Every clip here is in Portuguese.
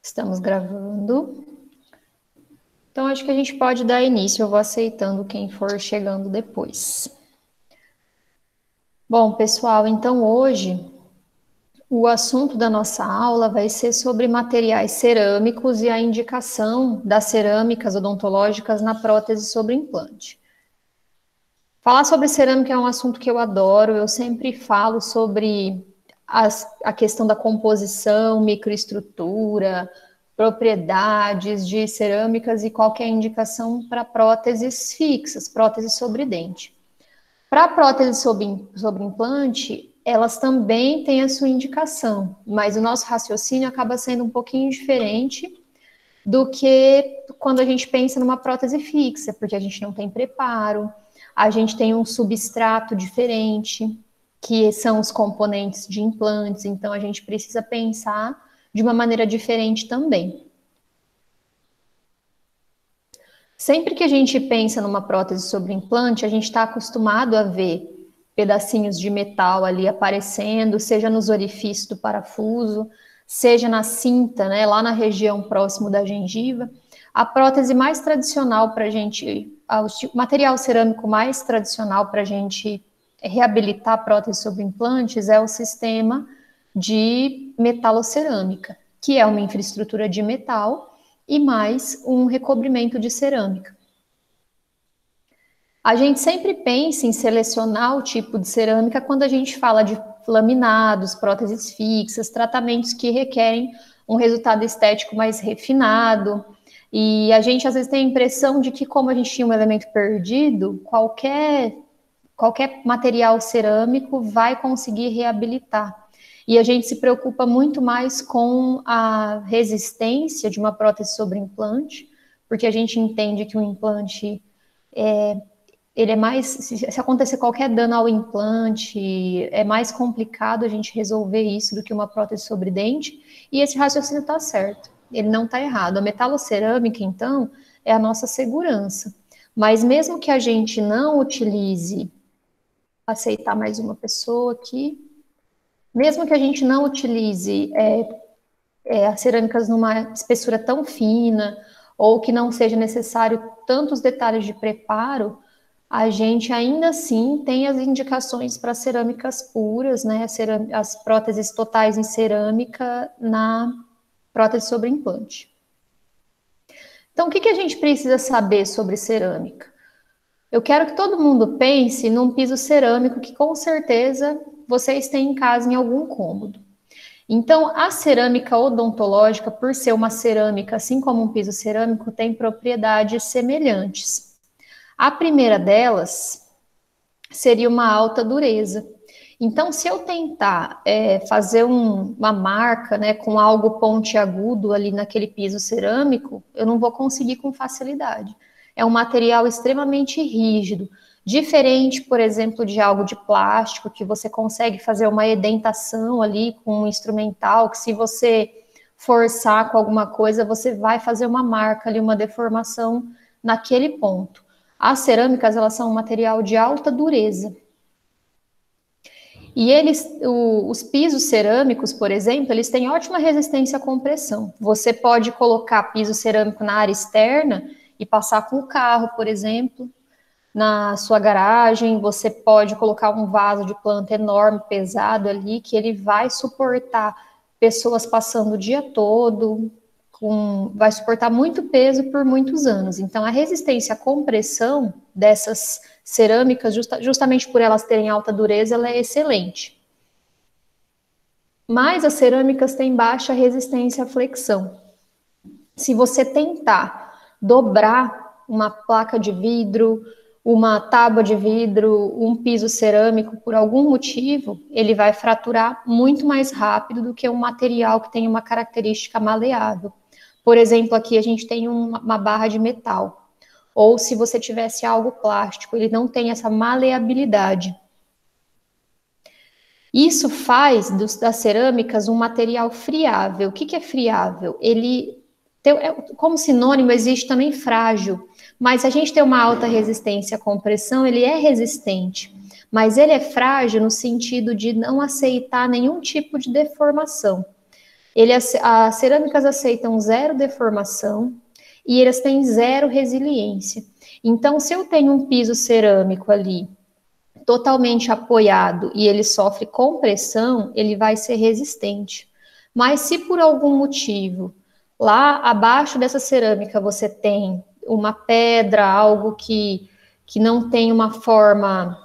Estamos gravando. Então, acho que a gente pode dar início. Eu vou aceitando quem for chegando depois. Bom, pessoal, então hoje o assunto da nossa aula vai ser sobre materiais cerâmicos e a indicação das cerâmicas odontológicas na prótese sobre implante. Falar sobre cerâmica é um assunto que eu adoro. Eu sempre falo sobre a questão da composição, microestrutura, propriedades de cerâmicas e qualquer indicação para próteses fixas, próteses sobre dente. Para próteses sobre implante, elas também têm a sua indicação, mas o nosso raciocínio acaba sendo um pouquinho diferente do que quando a gente pensa numa prótese fixa, porque a gente não tem preparo, a gente tem um substrato diferente, que são os componentes de implantes, então a gente precisa pensar de uma maneira diferente também. Sempre que a gente pensa numa prótese sobre implante, a gente está acostumado a ver pedacinhos de metal ali aparecendo, seja nos orifícios do parafuso, seja na cinta, né, lá na região próximo da gengiva. A prótese mais tradicional para a gente, o material cerâmico mais tradicional para a gente reabilitar prótese sobre implantes é o sistema de metalocerâmica, que é uma infraestrutura de metal e mais um recobrimento de cerâmica. A gente sempre pensa em selecionar o tipo de cerâmica quando a gente fala de laminados, próteses fixas, tratamentos que requerem um resultado estético mais refinado. E a gente às vezes tem a impressão de que, como a gente tinha um elemento perdido, qualquer material cerâmico vai conseguir reabilitar. E a gente se preocupa muito mais com a resistência de uma prótese sobre implante, porque a gente entende que o implante ele é mais, se acontecer qualquer dano ao implante, é mais complicado a gente resolver isso do que uma prótese sobre dente, e esse raciocínio está certo, ele não está errado. A metalocerâmica, então, é a nossa segurança. Mas mesmo que a gente não utilize, aceitar mais uma pessoa aqui, mesmo que a gente não utilize as cerâmicas numa espessura tão fina, ou que não seja necessário tantos detalhes de preparo, a gente ainda assim tem as indicações para cerâmicas puras, né? As próteses totais em cerâmica na prótese sobre implante. Então, o que a gente precisa saber sobre cerâmica? Eu quero que todo mundo pense num piso cerâmico que com certeza vocês têm em casa em algum cômodo. Então, a cerâmica odontológica, por ser uma cerâmica, assim como um piso cerâmico, tem propriedades semelhantes. A primeira delas seria uma alta dureza. Então, se eu tentar fazer uma marca, né, com algo pontiagudo ali naquele piso cerâmico, eu não vou conseguir com facilidade. É um material extremamente rígido, diferente, por exemplo, de algo de plástico, que você consegue fazer uma edentação ali com um instrumental, que se você forçar com alguma coisa, você vai fazer uma marca ali, uma deformação naquele ponto. As cerâmicas, elas são um material de alta dureza. E os pisos cerâmicos, por exemplo, eles têm ótima resistência à compressão. Você pode colocar piso cerâmico na área externa e passar com o carro, por exemplo, na sua garagem. Você pode colocar um vaso de planta enorme, pesado ali, que ele vai suportar pessoas passando o dia todo, vai suportar muito peso por muitos anos. Então, a resistência à compressão dessas cerâmicas, justamente por elas terem alta dureza, ela é excelente. Mas as cerâmicas têm baixa resistência à flexão. Se você tentar dobrar uma placa de vidro, uma tábua de vidro, um piso cerâmico, por algum motivo, ele vai fraturar muito mais rápido do que um material que tem uma característica maleável. Por exemplo, aqui a gente tem uma barra de metal. Ou se você tivesse algo plástico, ele não tem essa maleabilidade. Isso faz das cerâmicas um material friável. O que é friável? Ele, como sinônimo, existe também frágil. Mas se a gente tem uma alta resistência à compressão, ele é resistente. Mas ele é frágil no sentido de não aceitar nenhum tipo de deformação. As cerâmicas aceitam zero deformação e elas têm zero resiliência. Então, se eu tenho um piso cerâmico ali totalmente apoiado e ele sofre compressão, ele vai ser resistente. Mas se por algum motivo lá abaixo dessa cerâmica você tem uma pedra, algo que não tem uma forma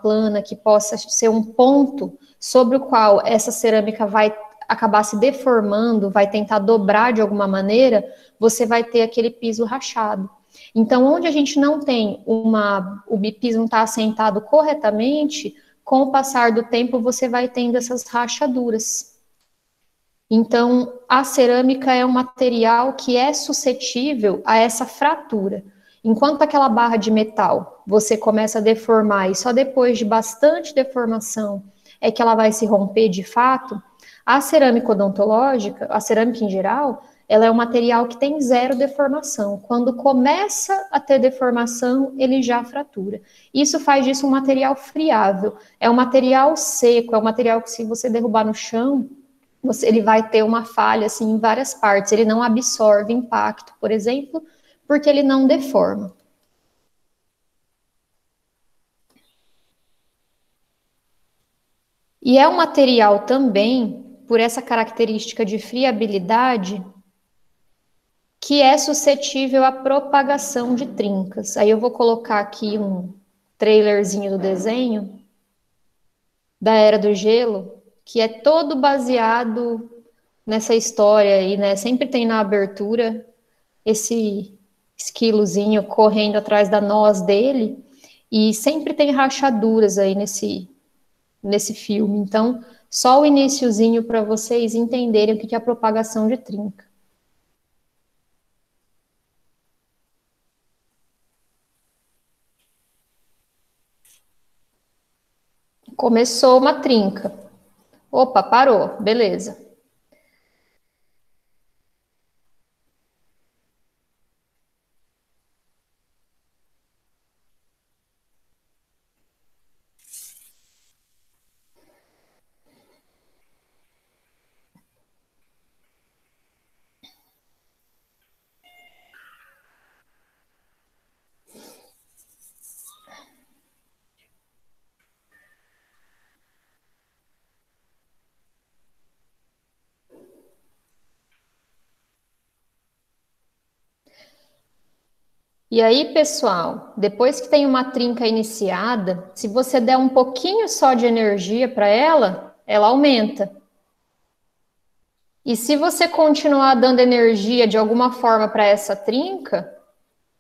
plana, que possa ser um ponto sobre o qual essa cerâmica vai acabar se deformando, vai tentar dobrar de alguma maneira, você vai ter aquele piso rachado. Então, onde a gente não tem o piso não está assentado corretamente, com o passar do tempo você vai tendo essas rachaduras. Então, a cerâmica é um material que é suscetível a essa fratura. Enquanto aquela barra de metal você começa a deformar e só depois de bastante deformação é que ela vai se romper de fato, a cerâmica odontológica, a cerâmica em geral, ela é um material que tem zero deformação. Quando começa a ter deformação, ele já fratura. Isso faz disso um material friável. É um material seco, é um material que se você derrubar no chão, ele vai ter uma falha assim, em várias partes. Ele não absorve impacto, por exemplo, porque ele não deforma. E é um material também, por essa característica de friabilidade, que é suscetível à propagação de trincas. Aí eu vou colocar aqui um trailerzinho do desenho da Era do Gelo, que é todo baseado nessa história aí, né? Sempre tem na abertura esse esquilozinho correndo atrás da noz dele, e sempre tem rachaduras aí nesse filme. Então, só o iniciozinho para vocês entenderem o que é a propagação de trinca. Começou uma trinca. Opa, parou, beleza. E aí, pessoal, depois que tem uma trinca iniciada, se você der um pouquinho só de energia para ela, ela aumenta. E se você continuar dando energia de alguma forma para essa trinca,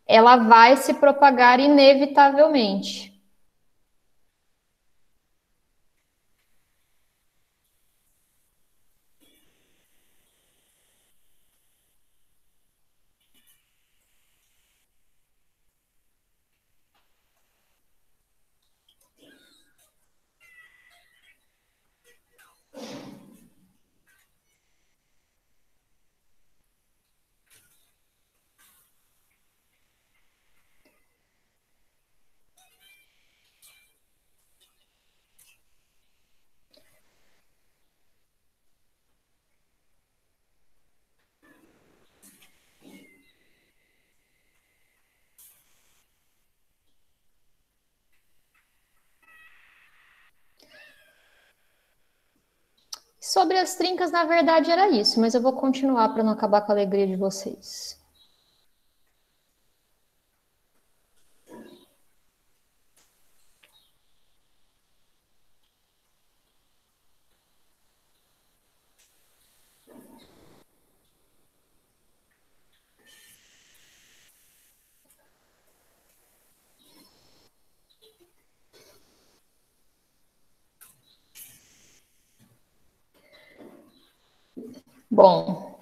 ela vai se propagar inevitavelmente. Sobre as trincas, na verdade, era isso, mas eu vou continuar para não acabar com a alegria de vocês. Bom,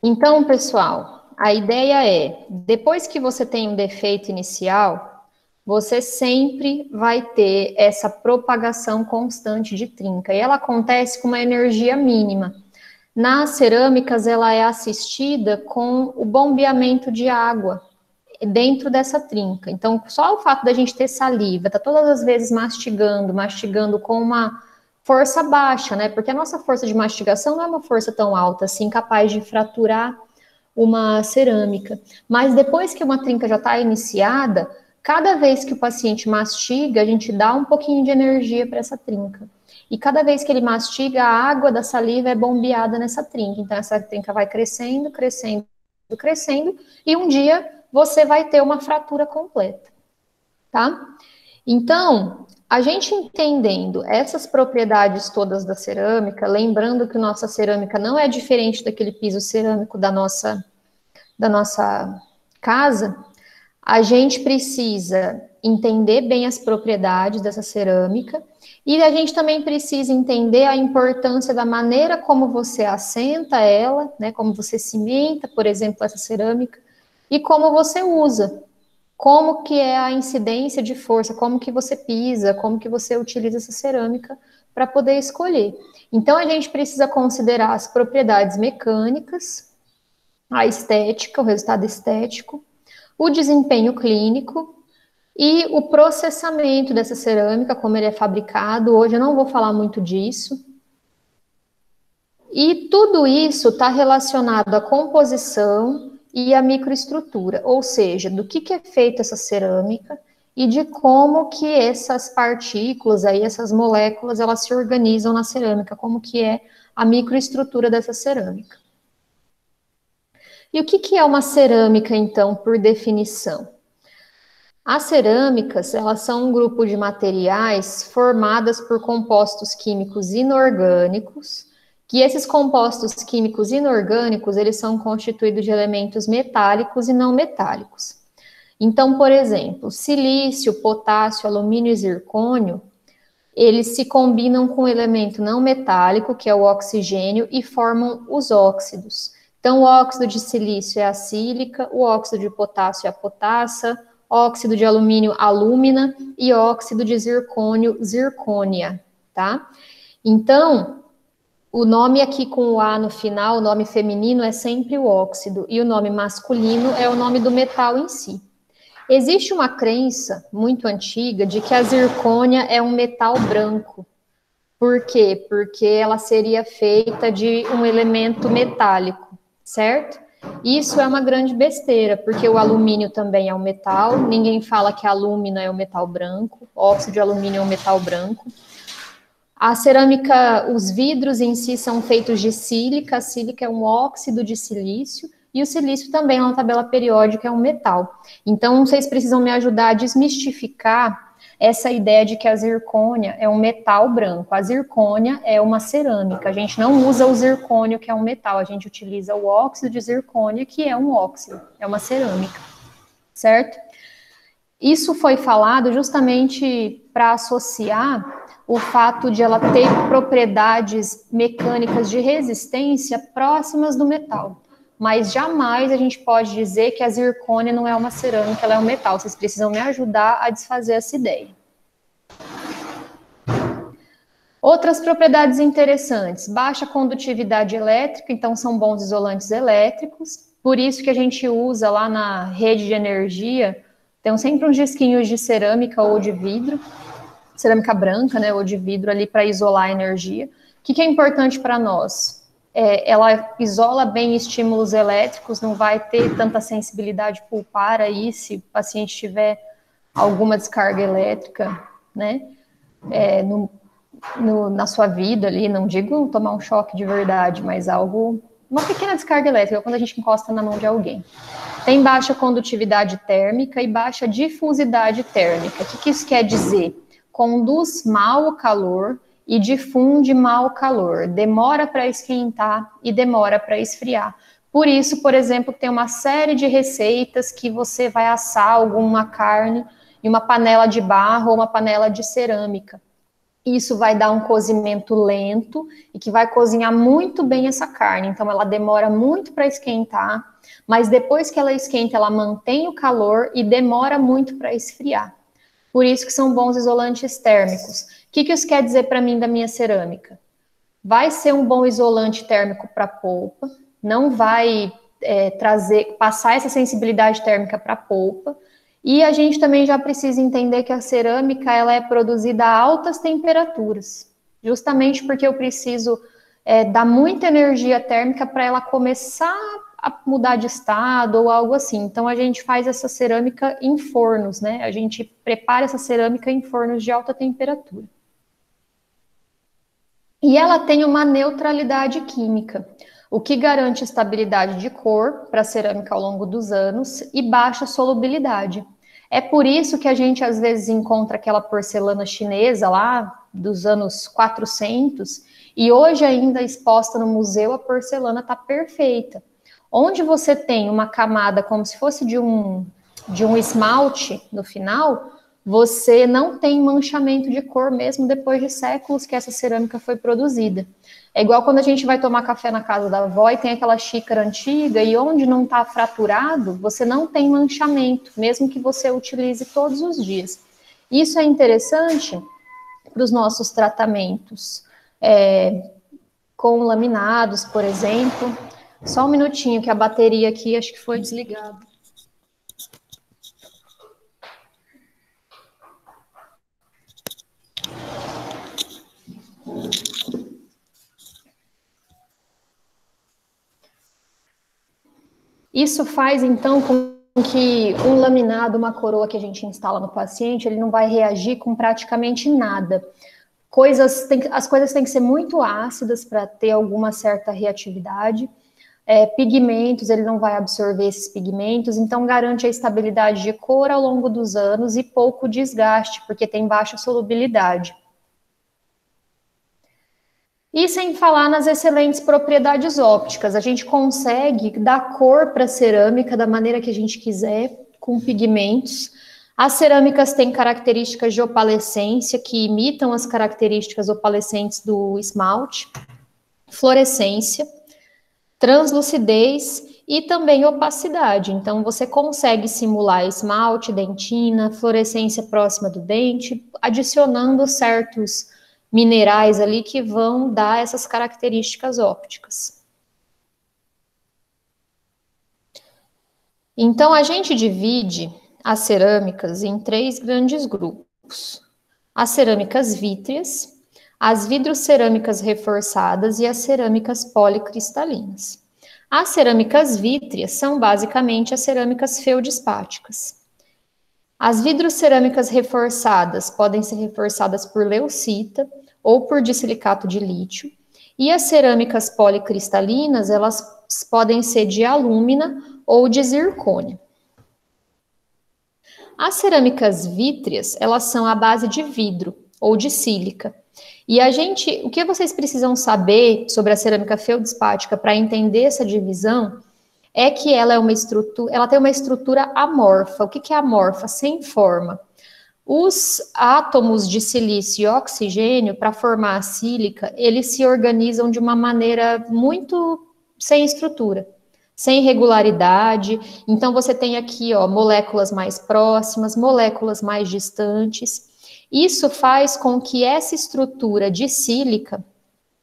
então, pessoal, a ideia é, depois que você tem um defeito inicial, você sempre vai ter essa propagação constante de trinca, e ela acontece com uma energia mínima. Nas cerâmicas, ela é assistida com o bombeamento de água dentro dessa trinca. Então, só o fato da gente ter saliva, tá todas as vezes mastigando com força baixa, né? Porque a nossa força de mastigação não é uma força tão alta assim, capaz de fraturar uma cerâmica. Mas depois que uma trinca já está iniciada, cada vez que o paciente mastiga, a gente dá um pouquinho de energia para essa trinca. E cada vez que ele mastiga, a água da saliva é bombeada nessa trinca. Então, essa trinca vai crescendo, crescendo, crescendo, e um dia você vai ter uma fratura completa, tá? Então, a gente entendendo essas propriedades todas da cerâmica, lembrando que nossa cerâmica não é diferente daquele piso cerâmico da nossa casa, a gente precisa entender bem as propriedades dessa cerâmica e a gente também precisa entender a importância da maneira como você assenta ela, né, como você cimenta, por exemplo, essa cerâmica, e como você usa, como que é a incidência de força, como que você pisa, como que você utiliza essa cerâmica para poder escolher. Então, a gente precisa considerar as propriedades mecânicas, a estética, o resultado estético, o desempenho clínico e o processamento dessa cerâmica, como ele é fabricado. Hoje eu não vou falar muito disso. E tudo isso está relacionado à composição e à microestrutura, ou seja, do que é feita essa cerâmica e de como que essas partículas, aí, essas moléculas, elas se organizam na cerâmica, como que é a microestrutura dessa cerâmica. E o que é uma cerâmica, então, por definição? As cerâmicas, elas são um grupo de materiais formadas por compostos químicos inorgânicos, que esses compostos químicos inorgânicos, eles são constituídos de elementos metálicos e não metálicos. Então, por exemplo, silício, potássio, alumínio e zircônio, eles se combinam com o elemento não metálico, que é o oxigênio, e formam os óxidos. Então, o óxido de silício é a sílica, o óxido de potássio é a potassa, óxido de alumínio, alúmina, e óxido de zircônio, zircônia, tá? Então, o nome aqui com o A no final, o nome feminino é sempre o óxido, e o nome masculino é o nome do metal em si. Existe uma crença muito antiga de que a zircônia é um metal branco. Por quê? Porque ela seria feita de um elemento metálico, certo? Isso é uma grande besteira, porque o alumínio também é um metal, ninguém fala que a alúmina é um metal branco, óxido de alumínio é um metal branco. A cerâmica, os vidros em si são feitos de sílica, a sílica é um óxido de silício, e o silício também é uma tabela periódica, é um metal. Então, vocês precisam me ajudar a desmistificar essa ideia de que a zircônia é um metal branco. A zircônia é uma cerâmica. A gente não usa o zircônio, que é um metal. A gente utiliza o óxido de zircônia, que é um óxido, é uma cerâmica, certo? Isso foi falado justamente para associar o fato de ela ter propriedades mecânicas de resistência próximas do metal. Mas jamais a gente pode dizer que a zircônia não é uma cerâmica, ela é um metal. Vocês precisam me ajudar a desfazer essa ideia. Outras propriedades interessantes, baixa condutividade elétrica, então são bons isolantes elétricos, por isso que a gente usa lá na rede de energia, tem sempre uns disquinhos de cerâmica ou de vidro, cerâmica branca, né, ou de vidro ali para isolar a energia. O que é importante para nós? Ela isola bem estímulos elétricos, não vai ter tanta sensibilidade pulpar aí se o paciente tiver alguma descarga elétrica, né, na sua vida ali, não digo tomar um choque de verdade, mas uma pequena descarga elétrica, quando a gente encosta na mão de alguém. Tem baixa condutividade térmica e baixa difusidade térmica. O que isso quer dizer? Conduz mal o calor e difunde mal o calor, demora para esquentar e demora para esfriar. Por isso, por exemplo, tem uma série de receitas que você vai assar alguma carne em uma panela de barro ou uma panela de cerâmica. Isso vai dar um cozimento lento e que vai cozinhar muito bem essa carne. Então, ela demora muito para esquentar, mas depois que ela esquenta, ela mantém o calor e demora muito para esfriar. Por isso que são bons isolantes térmicos. O que isso quer dizer para mim da minha cerâmica? Vai ser um bom isolante térmico para a polpa, não vai passar essa sensibilidade térmica para a polpa, e a gente também já precisa entender que a cerâmica ela é produzida a altas temperaturas. justamente porque eu preciso dar muita energia térmica para ela começar a mudar de estado ou algo assim. Então, a gente faz essa cerâmica em fornos, né? A gente prepara essa cerâmica em fornos de alta temperatura. E ela tem uma neutralidade química, o que garante estabilidade de cor para a cerâmica ao longo dos anos e baixa solubilidade. É por isso que a gente às vezes encontra aquela porcelana chinesa lá dos anos 400 e hoje ainda exposta no museu a porcelana está perfeita. Onde você tem uma camada como se fosse de um esmalte no final, você não tem manchamento de cor mesmo depois de séculos que essa cerâmica foi produzida. É igual quando a gente vai tomar café na casa da avó e tem aquela xícara antiga e onde não está fraturado, você não tem manchamento, mesmo que você utilize todos os dias. Isso é interessante para os nossos tratamentos com laminados, por exemplo. Só um minutinho que a bateria aqui acho que foi desligada. Isso faz, então, com que um laminado, uma coroa que a gente instala no paciente, ele não vai reagir com praticamente nada. As coisas têm que ser muito ácidas para ter alguma certa reatividade. Pigmentos, ele não vai absorver esses pigmentos, então garante a estabilidade de cor ao longo dos anos e pouco desgaste, porque tem baixa solubilidade. E sem falar nas excelentes propriedades ópticas, a gente consegue dar cor para a cerâmica da maneira que a gente quiser, com pigmentos. As cerâmicas têm características de opalescência, que imitam as características opalescentes do esmalte, fluorescência, translucidez e também opacidade. Então, você consegue simular esmalte, dentina, fluorescência próxima do dente, adicionando certos minerais ali que vão dar essas características ópticas. Então, a gente divide as cerâmicas em 3 grandes grupos. As cerâmicas vítreas, as vidrocerâmicas reforçadas e as cerâmicas policristalinas. As cerâmicas vítreas são basicamente as cerâmicas feldspáticas. As vidrocerâmicas reforçadas podem ser reforçadas por leucita ou por disilicato de lítio, e as cerâmicas policristalinas, elas podem ser de alúmina ou de zircônio. As cerâmicas vítreas, elas são à base de vidro ou de sílica. E o que vocês precisam saber sobre a cerâmica feldspática para entender essa divisão é que ela tem uma estrutura amorfa. O que é amorfa? Sem forma. Os átomos de silício e oxigênio, para formar a sílica, eles se organizam de uma maneira muito sem estrutura, sem regularidade. Então, você tem aqui, moléculas mais próximas, moléculas mais distantes. Isso faz com que essa estrutura de sílica,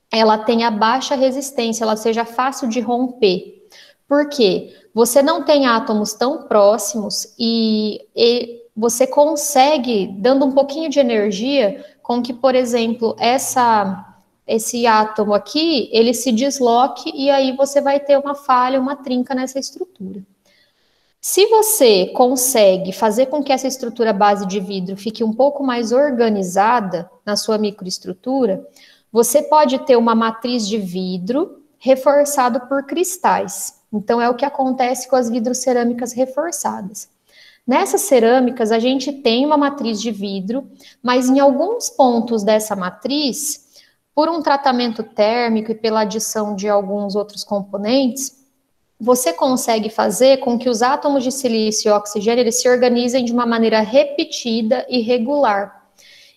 ela tenha baixa resistência, ela seja fácil de romper. Por quê? Você não tem átomos tão próximos e você consegue, dando um pouquinho de energia, com que, por exemplo, esse átomo aqui, ele se desloque e aí você vai ter uma falha, uma trinca nessa estrutura. Se você consegue fazer com que essa estrutura base de vidro fique um pouco mais organizada na sua microestrutura, você pode ter uma matriz de vidro reforçado por cristais. Então, é o que acontece com as vidrocerâmicas reforçadas. Nessas cerâmicas, a gente tem uma matriz de vidro, mas em alguns pontos dessa matriz, por um tratamento térmico e pela adição de alguns outros componentes, você consegue fazer com que os átomos de silício e oxigênio eles se organizem de uma maneira repetida e regular.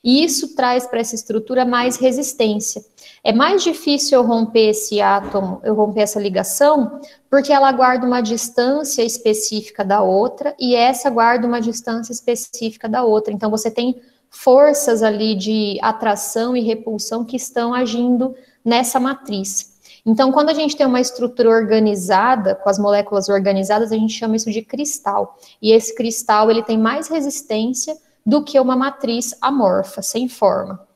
E isso traz para essa estrutura mais resistência. É mais difícil eu romper esse átomo, eu romper essa ligação, porque ela guarda uma distância específica da outra, e essa guarda uma distância específica da outra. Então, você tem forças ali de atração e repulsão que estão agindo nessa matriz. Então, quando a gente tem uma estrutura organizada, com as moléculas organizadas, a gente chama isso de cristal. E esse cristal, ele tem mais resistência do que uma matriz amorfa, sem forma.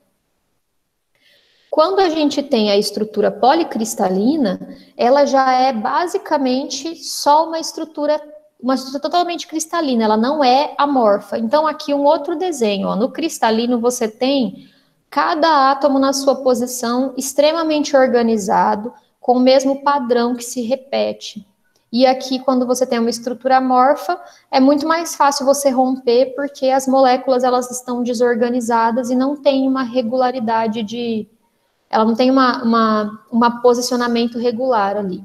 Quando a gente tem a estrutura policristalina, ela já é basicamente só uma estrutura totalmente cristalina, ela não é amorfa. Então, aqui um outro desenho, ó, no cristalino você tem cada átomo na sua posição, extremamente organizado, com o mesmo padrão que se repete. E aqui, quando você tem uma estrutura amorfa, é muito mais fácil você romper, porque as moléculas elas estão desorganizadas e não tem uma regularidade de... Ela não tem uma posicionamento regular ali.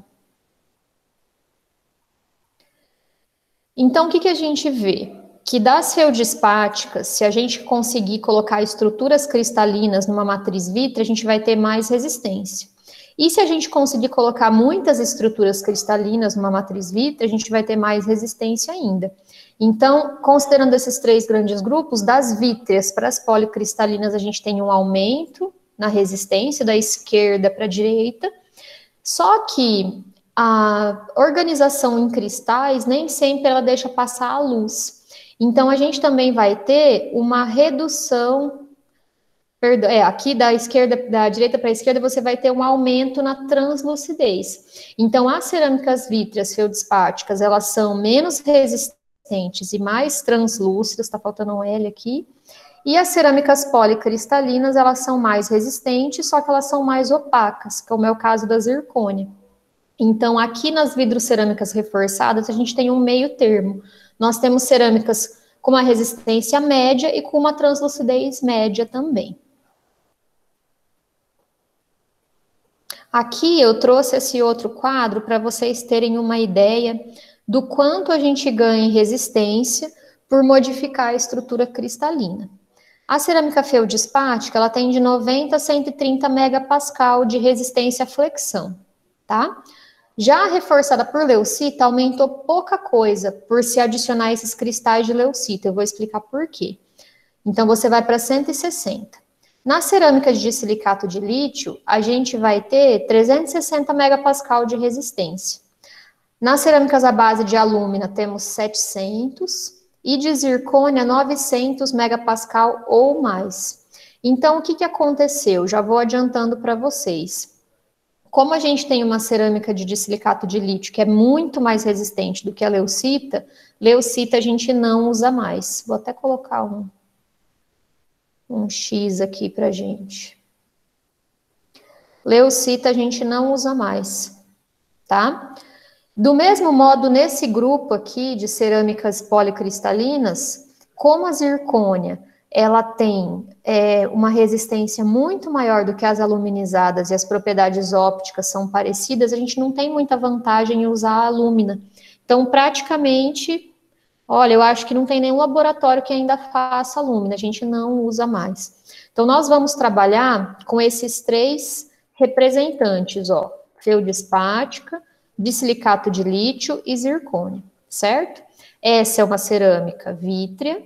Então, o que a gente vê? Que das feldespáticas, se a gente conseguir colocar estruturas cristalinas numa matriz vítrea, a gente vai ter mais resistência. E se a gente conseguir colocar muitas estruturas cristalinas numa matriz vítrea, a gente vai ter mais resistência ainda. Então, considerando esses três grandes grupos, das vítreas para as policristalinas, a gente tem um aumento na resistência da esquerda para a direita, só que a organização em cristais nem sempre ela deixa passar a luz. Então, a gente também vai ter uma redução, aqui da direita para a esquerda, você vai ter um aumento na translucidez. Então, as cerâmicas vítreas feldespáticas, elas são menos resistentes e mais translúcidas, está faltando um L aqui, e as cerâmicas policristalinas, elas são mais resistentes, só que elas são mais opacas, como é o caso da zircônia. Então, aqui nas vidrocerâmicas reforçadas, a gente tem um meio termo. Nós temos cerâmicas com uma resistência média e com uma translucidez média também. Aqui eu trouxe esse outro quadro para vocês terem uma ideia do quanto a gente ganha em resistência por modificar a estrutura cristalina. A cerâmica feldespática, ela tem de 90 a 130 megapascal de resistência à flexão, tá? Já a reforçada por leucita aumentou pouca coisa por se adicionar esses cristais de leucita. Eu vou explicar por quê. Então, você vai para 160. Na cerâmica de silicato de lítio, a gente vai ter 360 megapascal de resistência. Nas cerâmicas à base de alúmina, temos 700 e de zircônia 900 megapascal ou mais. Então, o que aconteceu? Já vou adiantando para vocês. Como a gente tem uma cerâmica de dissilicato de lítio que é muito mais resistente do que a leucita, leucita a gente não usa mais. Vou até colocar um X aqui pra gente. Leucita a gente não usa mais, tá? Do mesmo modo, nesse grupo aqui de cerâmicas policristalinas, como a zircônia, ela tem uma resistência muito maior do que as aluminizadas e as propriedades ópticas são parecidas, a gente não tem muita vantagem em usar a alúmina. Então, praticamente, olha, eu acho que não tem nenhum laboratório que ainda faça alúmina, a gente não usa mais. Então, nós vamos trabalhar com esses três representantes, ó, feldespática, dissilicato de lítio e zircônia, certo? Essa é uma cerâmica vítrea,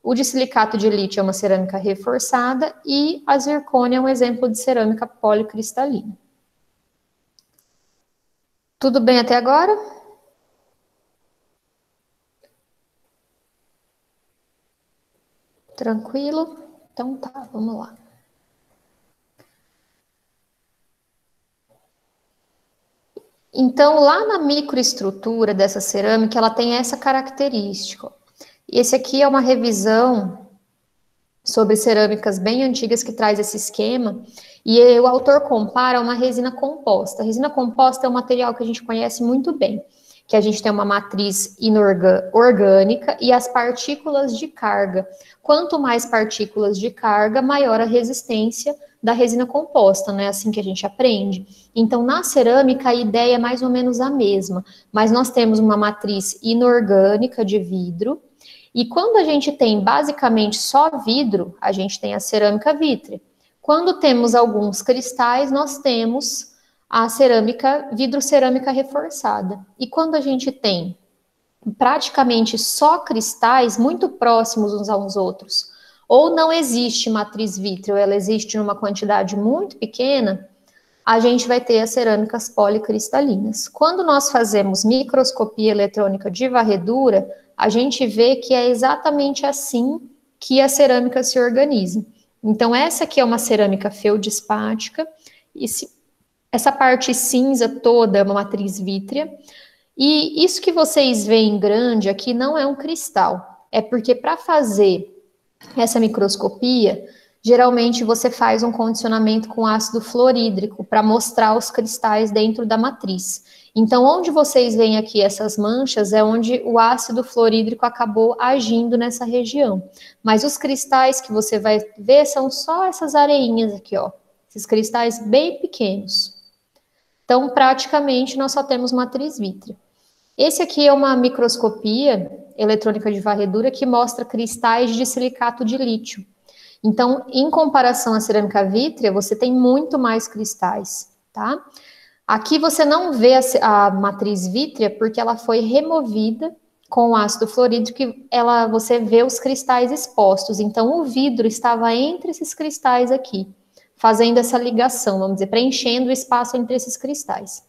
o dissilicato de lítio é uma cerâmica reforçada e a zircônia é um exemplo de cerâmica policristalina. Tudo bem até agora? Tranquilo? Então tá, vamos lá. Então, lá na microestrutura dessa cerâmica, ela tem essa característica. Esse aqui é uma revisão sobre cerâmicas bem antigas que traz esse esquema, e o autor compara uma resina composta. A resina composta é um material que a gente conhece muito bem, que a gente tem uma matriz orgânica e as partículas de carga. Quanto mais partículas de carga, maior a resistência da resina composta, não é assim que a gente aprende? Então, na cerâmica, a ideia é mais ou menos a mesma, mas nós temos uma matriz inorgânica de vidro, e quando a gente tem basicamente só vidro, a gente tem a cerâmica vítrea. Quando temos alguns cristais, nós temos a cerâmica, vidrocerâmica reforçada. E quando a gente tem praticamente só cristais muito próximos uns aos outros, ou não existe matriz vítrea, ou ela existe numa quantidade muito pequena, a gente vai ter as cerâmicas policristalinas. Quando nós fazemos microscopia eletrônica de varredura, a gente vê que é exatamente assim que a cerâmica se organiza. Então, essa aqui é uma cerâmica feldspática, essa parte cinza toda é uma matriz vítrea, e isso que vocês veem grande aqui não é um cristal, é porque para fazer essa microscopia, geralmente você faz um condicionamento com ácido fluorídrico para mostrar os cristais dentro da matriz. Então, onde vocês veem aqui essas manchas é onde o ácido fluorídrico acabou agindo nessa região. Mas os cristais que você vai ver são só essas areinhas aqui, ó. Esses cristais bem pequenos. Então, praticamente, nós só temos matriz vítrea. Esse aqui é uma microscopia eletrônica de varredura que mostra cristais de silicato de lítio. Então, em comparação à cerâmica vítrea, você tem muito mais cristais, tá? Aqui você não vê a matriz vítrea porque ela foi removida com o ácido fluorídrico e você vê os cristais expostos. Então, o vidro estava entre esses cristais aqui, fazendo essa ligação, vamos dizer, preenchendo o espaço entre esses cristais.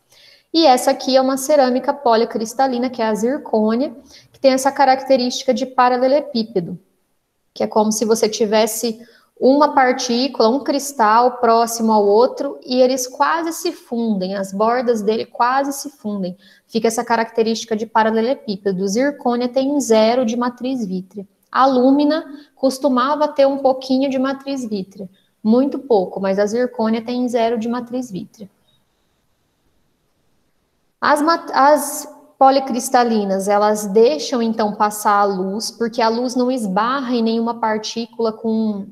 E essa aqui é uma cerâmica policristalina, que é a zircônia, que tem essa característica de paralelepípedo, que é como se você tivesse uma partícula, um cristal próximo ao outro, e eles quase se fundem, as bordas dele quase se fundem. Fica essa característica de paralelepípedo. Zircônia tem 0 de matriz vítrea. A lúmina costumava ter um pouquinho de matriz vítrea, muito pouco, mas a zircônia tem 0 de matriz vítrea. As policristalinas, elas deixam então passar a luz, porque a luz não esbarra em nenhuma partícula com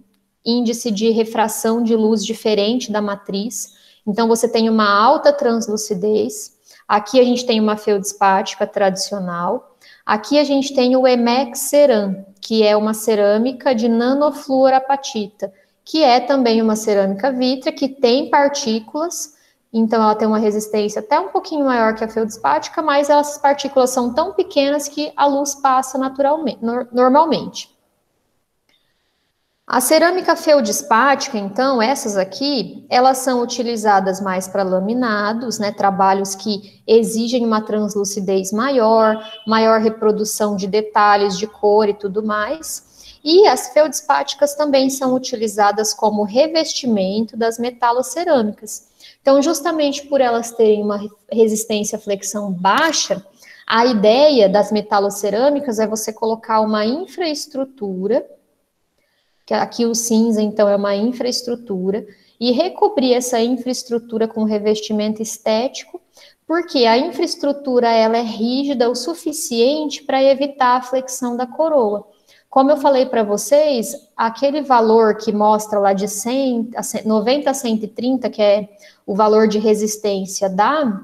índice de refração de luz diferente da matriz. Então você tem uma alta translucidez. Aqui a gente tem uma feldspática tradicional. Aqui a gente tem o Emex Ceram, que é uma cerâmica de nanofluorapatita, que é também uma cerâmica vítrea que tem partículas. Então, ela tem uma resistência até um pouquinho maior que a feldspática, mas essas partículas são tão pequenas que a luz passa normalmente. A cerâmica feldspática, então, essas aqui, elas são utilizadas mais para laminados, né, trabalhos que exigem uma translucidez maior, maior reprodução de detalhes, de cor e tudo mais. E as feldspáticas também são utilizadas como revestimento das metalocerâmicas. Então, justamente por elas terem uma resistência à flexão baixa, a ideia das metalocerâmicas é você colocar uma infraestrutura, que aqui o cinza, então, é uma infraestrutura, e recobrir essa infraestrutura com revestimento estético, porque a infraestrutura ela é rígida o suficiente para evitar a flexão da coroa. Como eu falei para vocês, aquele valor que mostra lá de 90 a 130, que é o valor de resistência da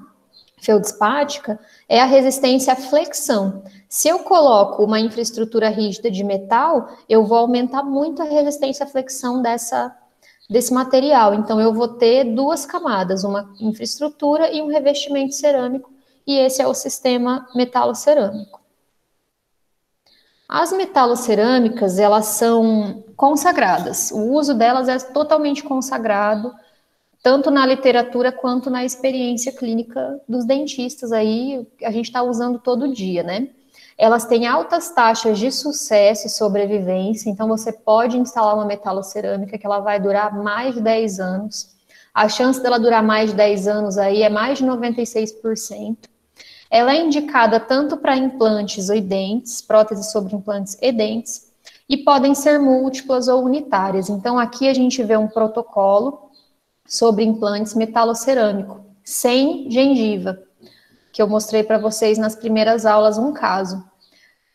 feldspática, é a resistência à flexão. Se eu coloco uma infraestrutura rígida de metal, eu vou aumentar muito a resistência à flexão desse material. Então, eu vou ter duas camadas, uma infraestrutura e um revestimento cerâmico, e esse é o sistema metalocerâmico. As metalocerâmicas, elas são consagradas. O uso delas é totalmente consagrado, tanto na literatura quanto na experiência clínica dos dentistas aí, a gente está usando todo dia, né? Elas têm altas taxas de sucesso e sobrevivência, então você pode instalar uma metalocerâmica que ela vai durar mais de 10 anos. A chance dela durar mais de 10 anos aí é mais de 96%. Ela é indicada tanto para implantes e dentes, próteses sobre implantes e dentes, e podem ser múltiplas ou unitárias. Então, aqui a gente vê um protocolo sobre implantes metalocerâmico, sem gengiva, que eu mostrei para vocês nas primeiras aulas um caso.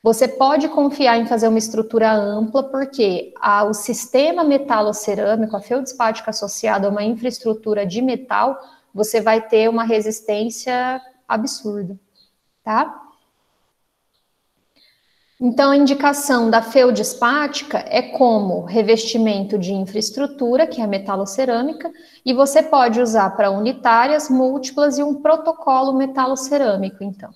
Você pode confiar em fazer uma estrutura ampla, porque o sistema metalocerâmico, a feldspática associada a uma infraestrutura de metal, você vai ter uma resistência absurda. Tá? Então, a indicação da feldspática é como revestimento de infraestrutura, que é a metalocerâmica, e você pode usar para unitárias, múltiplas e um protocolo metalocerâmico, então.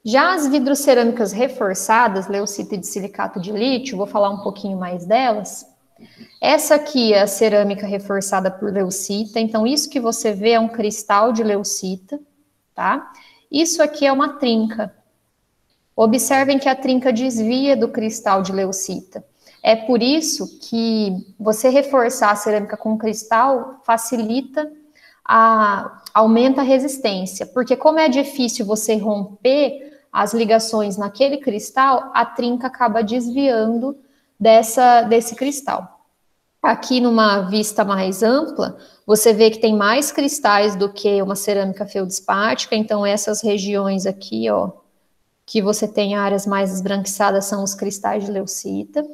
Já as vidrocerâmicas reforçadas, leucita e de silicato de lítio, vou falar um pouquinho mais delas. Essa aqui é a cerâmica reforçada por leucita, então isso que você vê é um cristal de leucita, tá? Isso aqui é uma trinca. Observem que a trinca desvia do cristal de leucita. É por isso que você reforçar a cerâmica com cristal facilita, aumenta a resistência, porque como é difícil você romper as ligações naquele cristal, a trinca acaba desviando desse cristal. Aqui numa vista mais ampla, você vê que tem mais cristais do que uma cerâmica feldspática, então essas regiões aqui, ó, que você tem áreas mais esbranquiçadas são os cristais de leucita.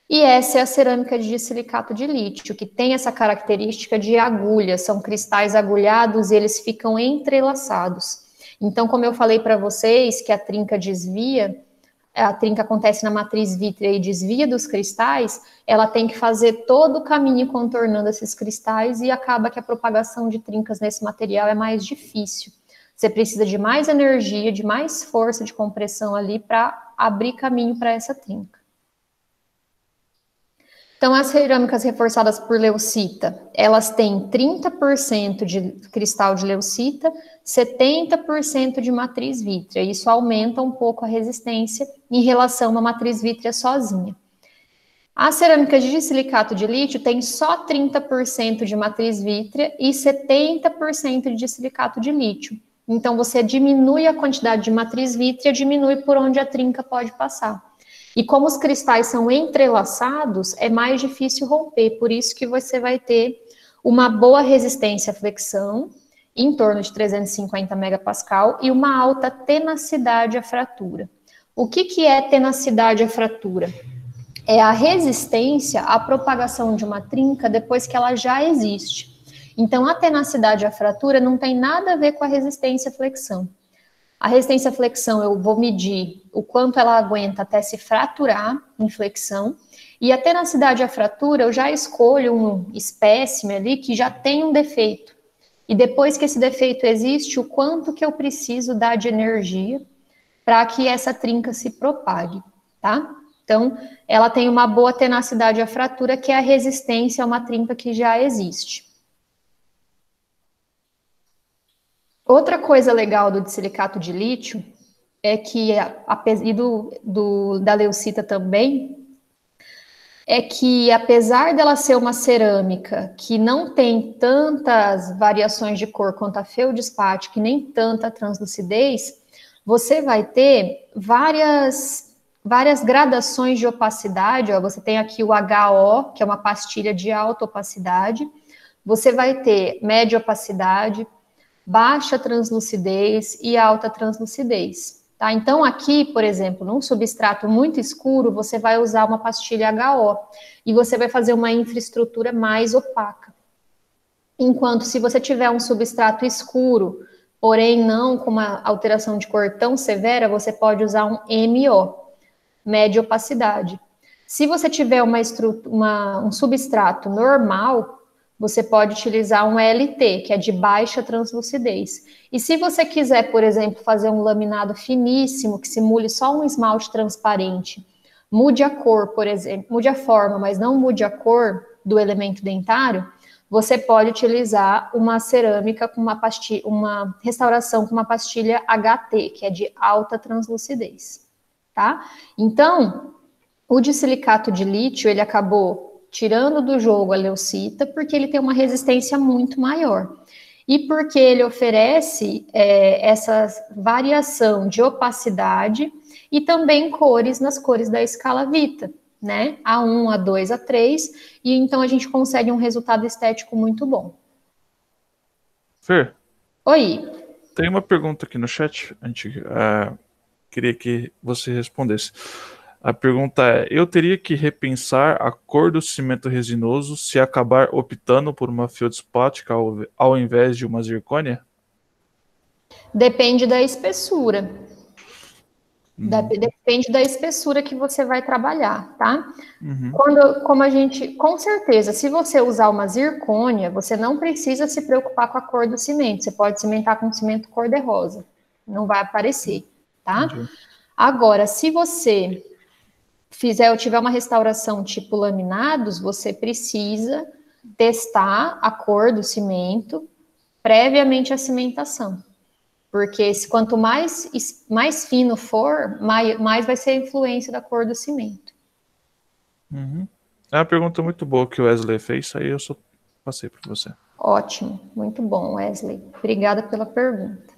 E essa é a cerâmica de silicato de lítio, que tem essa característica de agulha, são cristais agulhados e eles ficam entrelaçados. Então, como eu falei para vocês que a trinca desvia, a trinca acontece na matriz vítrea e desvia dos cristais, ela tem que fazer todo o caminho contornando esses cristais e acaba que a propagação de trincas nesse material é mais difícil. Você precisa de mais energia, de mais força de compressão ali para abrir caminho para essa trinca. Então, as cerâmicas reforçadas por leucita, elas têm 30% de cristal de leucita, 70% de matriz vítrea. Isso aumenta um pouco a resistência em relação a uma matriz vítrea sozinha. As cerâmicas de silicato de lítio têm só 30% de matriz vítrea e 70% de silicato de lítio. Então, você diminui a quantidade de matriz vítrea, diminui por onde a trinca pode passar. E como os cristais são entrelaçados, é mais difícil romper, por isso que você vai ter uma boa resistência à flexão, em torno de 350 megapascal, e uma alta tenacidade à fratura. O que é tenacidade à fratura? É a resistência à propagação de uma trinca depois que ela já existe. Então, a tenacidade à fratura não tem nada a ver com a resistência à flexão. A resistência à flexão, eu vou medir o quanto ela aguenta até se fraturar em flexão. E a tenacidade à fratura, eu já escolho um espécime ali que já tem um defeito. E depois que esse defeito existe, o quanto que eu preciso dar de energia para que essa trinca se propague, tá? Então, ela tem uma boa tenacidade à fratura, que é a resistência a uma trinca que já existe. Outra coisa legal do silicato de lítio é que, e da leucita também, é que apesar dela ser uma cerâmica que não tem tantas variações de cor quanto a feldspática e nem tanta translucidez, você vai ter várias gradações de opacidade. Ó, você tem aqui o HO, que é uma pastilha de alta opacidade, você vai ter média opacidade, baixa translucidez e alta translucidez, tá? Então aqui, por exemplo, num substrato muito escuro, você vai usar uma pastilha HO e você vai fazer uma infraestrutura mais opaca. Enquanto se você tiver um substrato escuro, porém não com uma alteração de cor tão severa, você pode usar um MO, média opacidade. Se você tiver um substrato normal, você pode utilizar um LT, que é de baixa translucidez. E se você quiser, por exemplo, fazer um laminado finíssimo, que simule só um esmalte transparente, mude a cor, por exemplo, mude a forma, mas não mude a cor do elemento dentário, você pode utilizar uma cerâmica com uma restauração com uma pastilha HT, que é de alta translucidez, tá? Então, o de silicato de lítio, ele acabou tirando do jogo a leucita, porque ele tem uma resistência muito maior. E porque ele oferece essa variação de opacidade e também cores nas cores da escala Vita, né? A1, A2, A3, e então a gente consegue um resultado estético muito bom. Fer? Oi. Tem uma pergunta aqui no chat, queria que você respondesse. A pergunta é: eu teria que repensar a cor do cimento resinoso se acabar optando por uma feldspática ao invés de uma zircônia? Depende da espessura. Depende da espessura que você vai trabalhar, tá? Com certeza, se você usar uma zircônia, você não precisa se preocupar com a cor do cimento. Você pode cimentar com cimento cor-de-rosa. Não vai aparecer, tá? Entendi. Agora, se você tiver uma restauração tipo laminados, você precisa testar a cor do cimento previamente à cimentação. porque quanto mais fino for, mais vai ser a influência da cor do cimento. Uhum. É uma pergunta muito boa que o Wesley fez, aí eu só passei para você. Ótimo, muito bom, Wesley. Obrigada pela pergunta.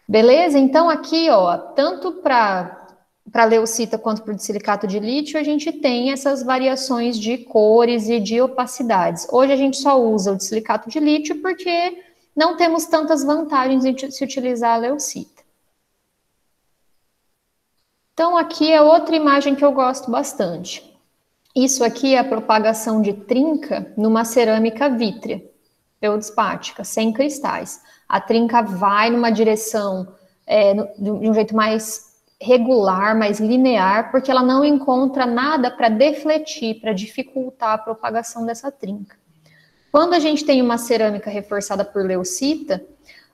Beleza? Então aqui, ó, tanto para leucita quanto para o silicato de lítio, a gente tem essas variações de cores e de opacidades. Hoje a gente só usa o silicato de lítio porque não temos tantas vantagens em se utilizar a leucita. Então aqui é outra imagem que eu gosto bastante. Isso aqui é a propagação de trinca numa cerâmica vítrea, feldspática, sem cristais. A trinca vai numa direção de um jeito mais regular, mais linear, porque ela não encontra nada para defletir, para dificultar a propagação dessa trinca. Quando a gente tem uma cerâmica reforçada por leucita,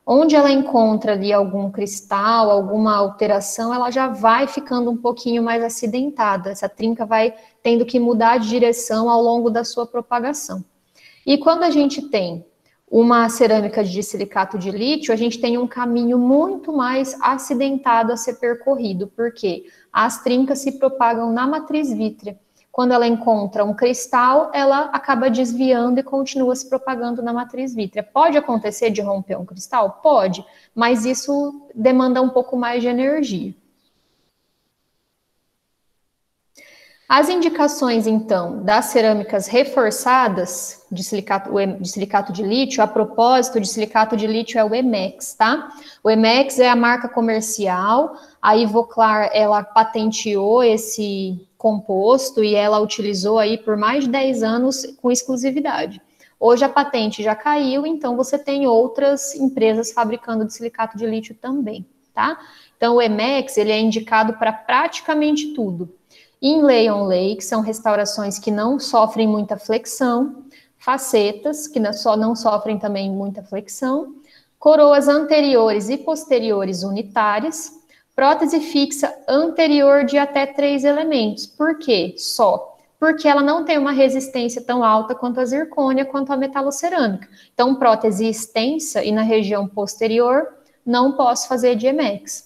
onde ela encontra ali algum cristal, alguma alteração, ela já vai ficando um pouquinho mais acidentada. Essa trinca vai tendo que mudar de direção ao longo da sua propagação. E quando a gente tem uma cerâmica de silicato de lítio, a gente tem um caminho muito mais acidentado a ser percorrido, porque as trincas se propagam na matriz vítrea. Quando ela encontra um cristal, ela acaba desviando e continua se propagando na matriz vítrea. Pode acontecer de romper um cristal? Pode, mas isso demanda um pouco mais de energia. As indicações, então, das cerâmicas reforçadas de silicato de lítio, a propósito de silicato de lítio é o Emex, tá? O Emex é a marca comercial, a Ivoclar, ela patenteou esse composto e ela utilizou aí por mais de 10 anos com exclusividade. Hoje a patente já caiu, então você tem outras empresas fabricando de silicato de lítio também, tá? Então o Emex, ele é indicado para praticamente tudo. Inlay on lay, que são restaurações que não sofrem muita flexão, facetas, que não sofrem também muita flexão, coroas anteriores e posteriores unitárias, prótese fixa anterior de até 3 elementos. Por quê? Só. Porque ela não tem uma resistência tão alta quanto a zircônia, quanto a metalocerâmica. Então, prótese extensa e na região posterior, não posso fazer de Emex.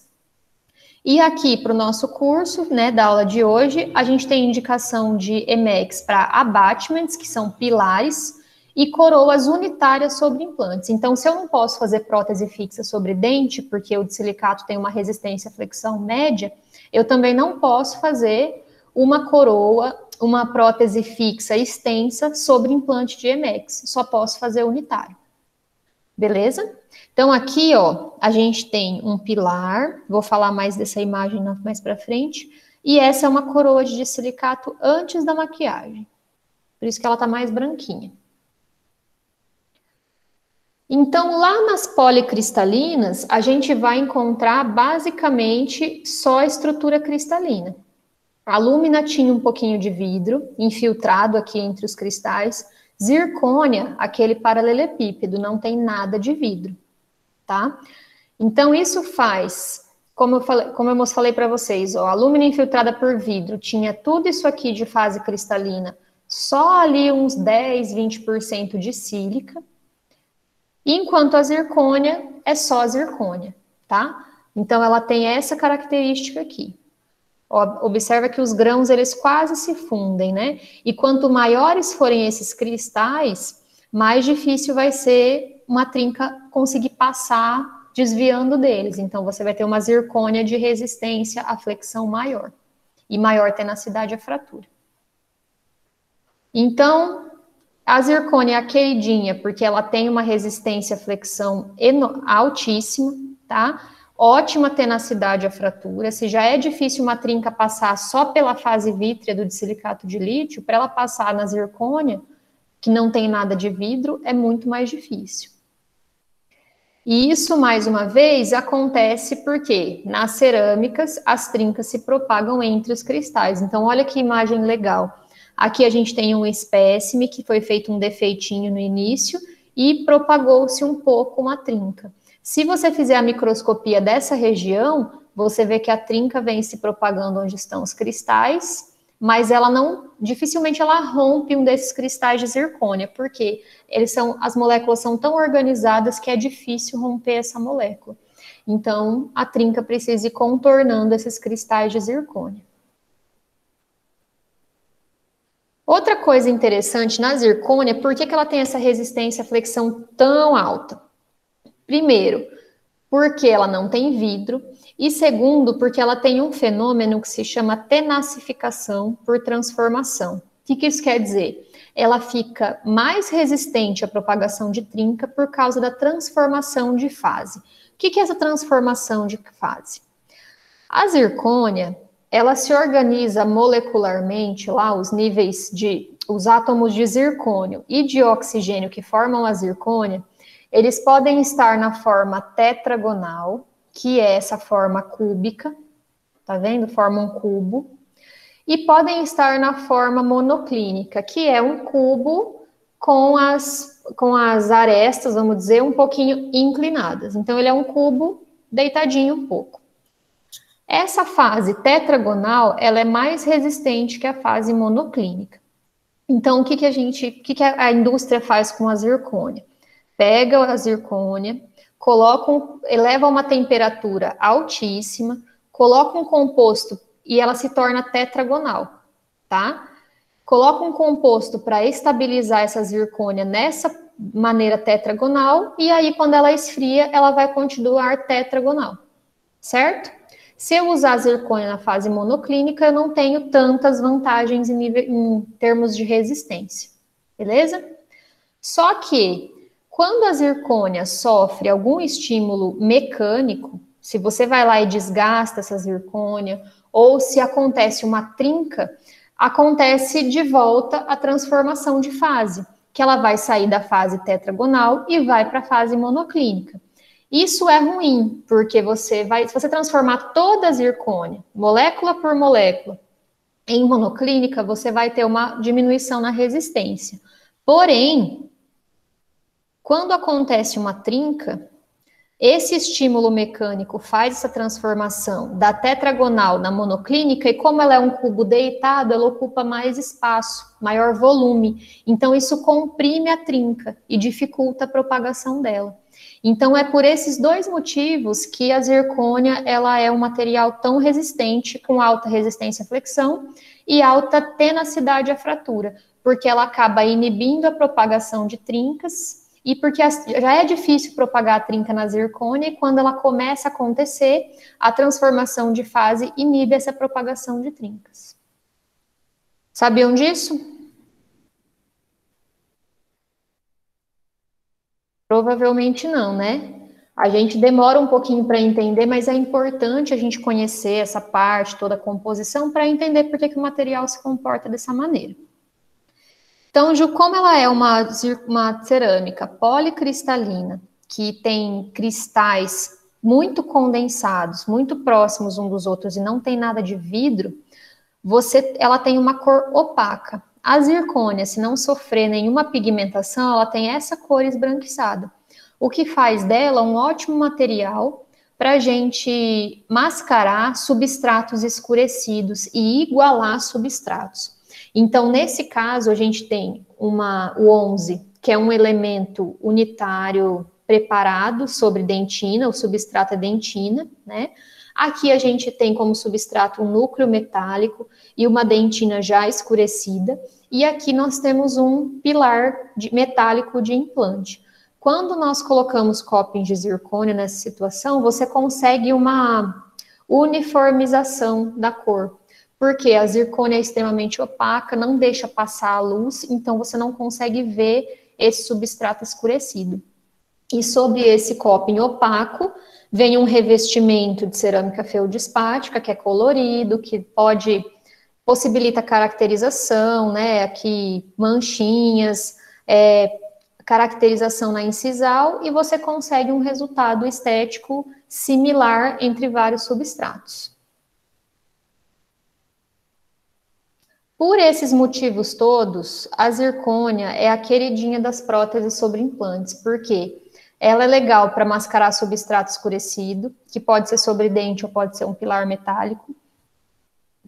E aqui, para o nosso curso, né, da aula de hoje, a gente tem indicação de Emex para abattements, que são pilares, e coroas unitárias sobre implantes. Então, se eu não posso fazer prótese fixa sobre dente, porque o de silicato tem uma resistência à flexão média, eu também não posso fazer uma coroa, uma prótese fixa extensa sobre implante de Emex. Só posso fazer unitário. Beleza? Então, aqui, ó, a gente tem um pilar, vou falar mais dessa imagem mais para frente, e essa é uma coroa de silicato antes da maquiagem. Por isso que ela tá mais branquinha. Então, lá nas policristalinas, a gente vai encontrar basicamente só a estrutura cristalina. A lúmina tinha um pouquinho de vidro infiltrado aqui entre os cristais. Zircônia, aquele paralelepípedo, não tem nada de vidro, tá? Então, isso faz, como eu falei para vocês, ó, a lúmina infiltrada por vidro tinha tudo isso aqui de fase cristalina, só ali uns 10, 20% de sílica, enquanto a zircônia é só zircônia, tá? Então, ela tem essa característica aqui. Observa que os grãos, eles quase se fundem, né? E quanto maiores forem esses cristais, mais difícil vai ser uma trinca conseguir passar desviando deles. Então, você vai ter uma zircônia de resistência à flexão maior. E maior tenacidade à fratura. Então, a zircônia é a queridinha, porque ela tem uma resistência à flexão altíssima, tá? Ótima tenacidade à fratura. Se já é difícil uma trinca passar só pela fase vítrea do silicato de lítio, para ela passar na zircônia, que não tem nada de vidro, é muito mais difícil. E isso, mais uma vez, acontece porque nas cerâmicas as trincas se propagam entre os cristais. Então, olha que imagem legal. Aqui a gente tem um espécime que foi feito um defeitinho no início e propagou-se um pouco uma trinca. Se você fizer a microscopia dessa região, você vê que a trinca vem se propagando onde estão os cristais mas ela não, dificilmente ela rompe um desses cristais de zircônia, porque as moléculas são tão organizadas que é difícil romper essa molécula. Então, a trinca precisa ir contornando esses cristais de zircônia. Outra coisa interessante na zircônia, por que ela tem essa resistência à flexão tão alta? Primeiro, porque ela não tem vidro, e segundo, porque ela tem um fenômeno que se chama tenacificação por transformação. O que isso quer dizer? Ela fica mais resistente à propagação de trinca por causa da transformação de fase. O que é essa transformação de fase? A zircônia, ela se organiza molecularmente lá, os átomos de zircônio e de oxigênio que formam a zircônia, eles podem estar na forma tetragonal, que é essa forma cúbica, tá vendo? Forma um cubo. E podem estar na forma monoclínica, que é um cubo com as arestas, vamos dizer, um pouquinho inclinadas. Então, ele é um cubo deitadinho um pouco. Essa fase tetragonal, ela é mais resistente que a fase monoclínica. Então, o que a indústria faz com a zircônia? Pega a zircônia, eleva a uma temperatura altíssima, coloca um composto e ela se torna tetragonal, tá? Coloca um composto para estabilizar essa zircônia nessa maneira tetragonal e aí, quando ela esfria, ela vai continuar tetragonal, certo? Se eu usar a zircônia na fase monoclínica, eu não tenho tantas vantagens em termos de resistência, beleza? Só que, quando a zircônia sofre algum estímulo mecânico, se você vai lá e desgasta essa zircônia, ou se acontece uma trinca, acontece de volta a transformação de fase, que ela vai sair da fase tetragonal e vai para a fase monoclínica. Isso é ruim, porque se você transformar toda a zircônia, molécula por molécula, em monoclínica, você vai ter uma diminuição na resistência. Porém, quando acontece uma trinca, esse estímulo mecânico faz essa transformação da tetragonal na monoclínica, e como ela é um cubo deitado, ela ocupa mais espaço, maior volume. Então, isso comprime a trinca e dificulta a propagação dela. Então, é por esses dois motivos que a zircônia ela é um material tão resistente, com alta resistência à flexão e alta tenacidade à fratura, porque ela acaba inibindo a propagação de trincas, e porque já é difícil propagar a trinca na zircônia, e quando ela começa a acontecer, a transformação de fase inibe essa propagação de trincas. Sabiam disso? Provavelmente não, né? A gente demora um pouquinho para entender, mas é importante a gente conhecer essa parte, toda a composição, para entender por que o material se comporta dessa maneira. Então, Ju, como ela é uma cerâmica policristalina, que tem cristais muito condensados, muito próximos uns dos outros e não tem nada de vidro, ela tem uma cor opaca. A zircônia, se não sofrer nenhuma pigmentação, ela tem essa cor esbranquiçada, o que faz dela um ótimo material para a gente mascarar substratos escurecidos e igualar substratos. Então, nesse caso, a gente tem o 11, que é um elemento unitário preparado sobre dentina, o substrato é dentina, né? Aqui a gente tem como substrato um núcleo metálico e uma dentina já escurecida, e aqui nós temos um pilar metálico de implante. Quando nós colocamos coping de zircônia nessa situação, você consegue uma uniformização da cor, porque a zircônia é extremamente opaca, não deixa passar a luz, então você não consegue ver esse substrato escurecido. E sobre esse coping opaco, vem um revestimento de cerâmica feldespática, que é colorido, que possibilita caracterização, né? Aqui manchinhas, caracterização na incisal, e você consegue um resultado estético similar entre vários substratos. Por esses motivos todos, a zircônia é a queridinha das próteses sobre implantes, porque ela é legal para mascarar substrato escurecido, que pode ser sobre dente ou pode ser um pilar metálico.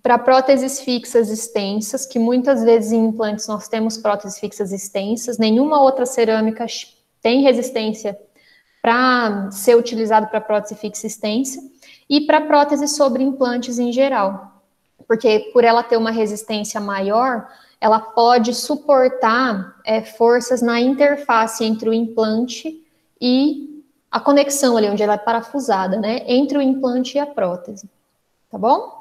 Para próteses fixas extensas, que muitas vezes em implantes nós temos próteses fixas extensas, nenhuma outra cerâmica tem resistência para ser utilizado para prótese fixa extensa, e para prótese sobre implantes em geral, porque por ela ter uma resistência maior, ela pode suportar forças na interface entre o implante e a conexão ali, onde ela é parafusada, né, entre o implante e a prótese, tá bom?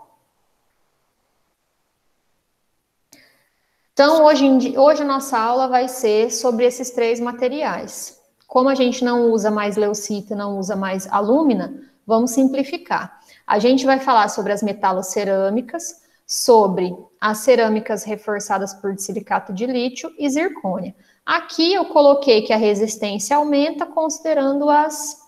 Então, hoje a nossa aula vai ser sobre esses 3 materiais. Como a gente não usa mais leucita, não usa mais alúmina, vamos simplificar. A gente vai falar sobre as metalocerâmicas, sobre as cerâmicas reforçadas por silicato de lítio e zircônia. Aqui eu coloquei que a resistência aumenta considerando as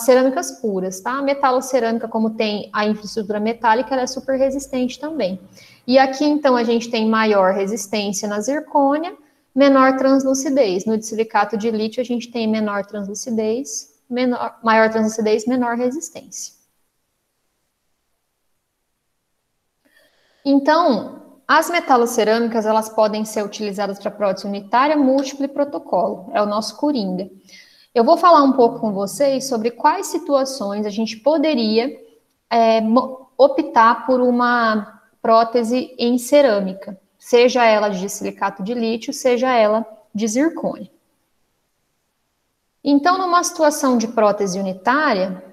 cerâmicas puras, tá? A metalocerâmica, como tem a infraestrutura metálica, ela é super resistente também. E aqui, então, a gente tem maior resistência na zircônia, menor translucidez. No silicato de lítio, a gente tem maior translucidez, menor resistência. Então, as metalocerâmicas, elas podem ser utilizadas para prótese unitária, múltipla e protocolo. É o nosso coringa. Eu vou falar um pouco com vocês sobre quais situações a gente poderia optar por uma prótese em cerâmica, seja ela de silicato de lítio, seja ela de zircônia. Então, numa situação de prótese unitária,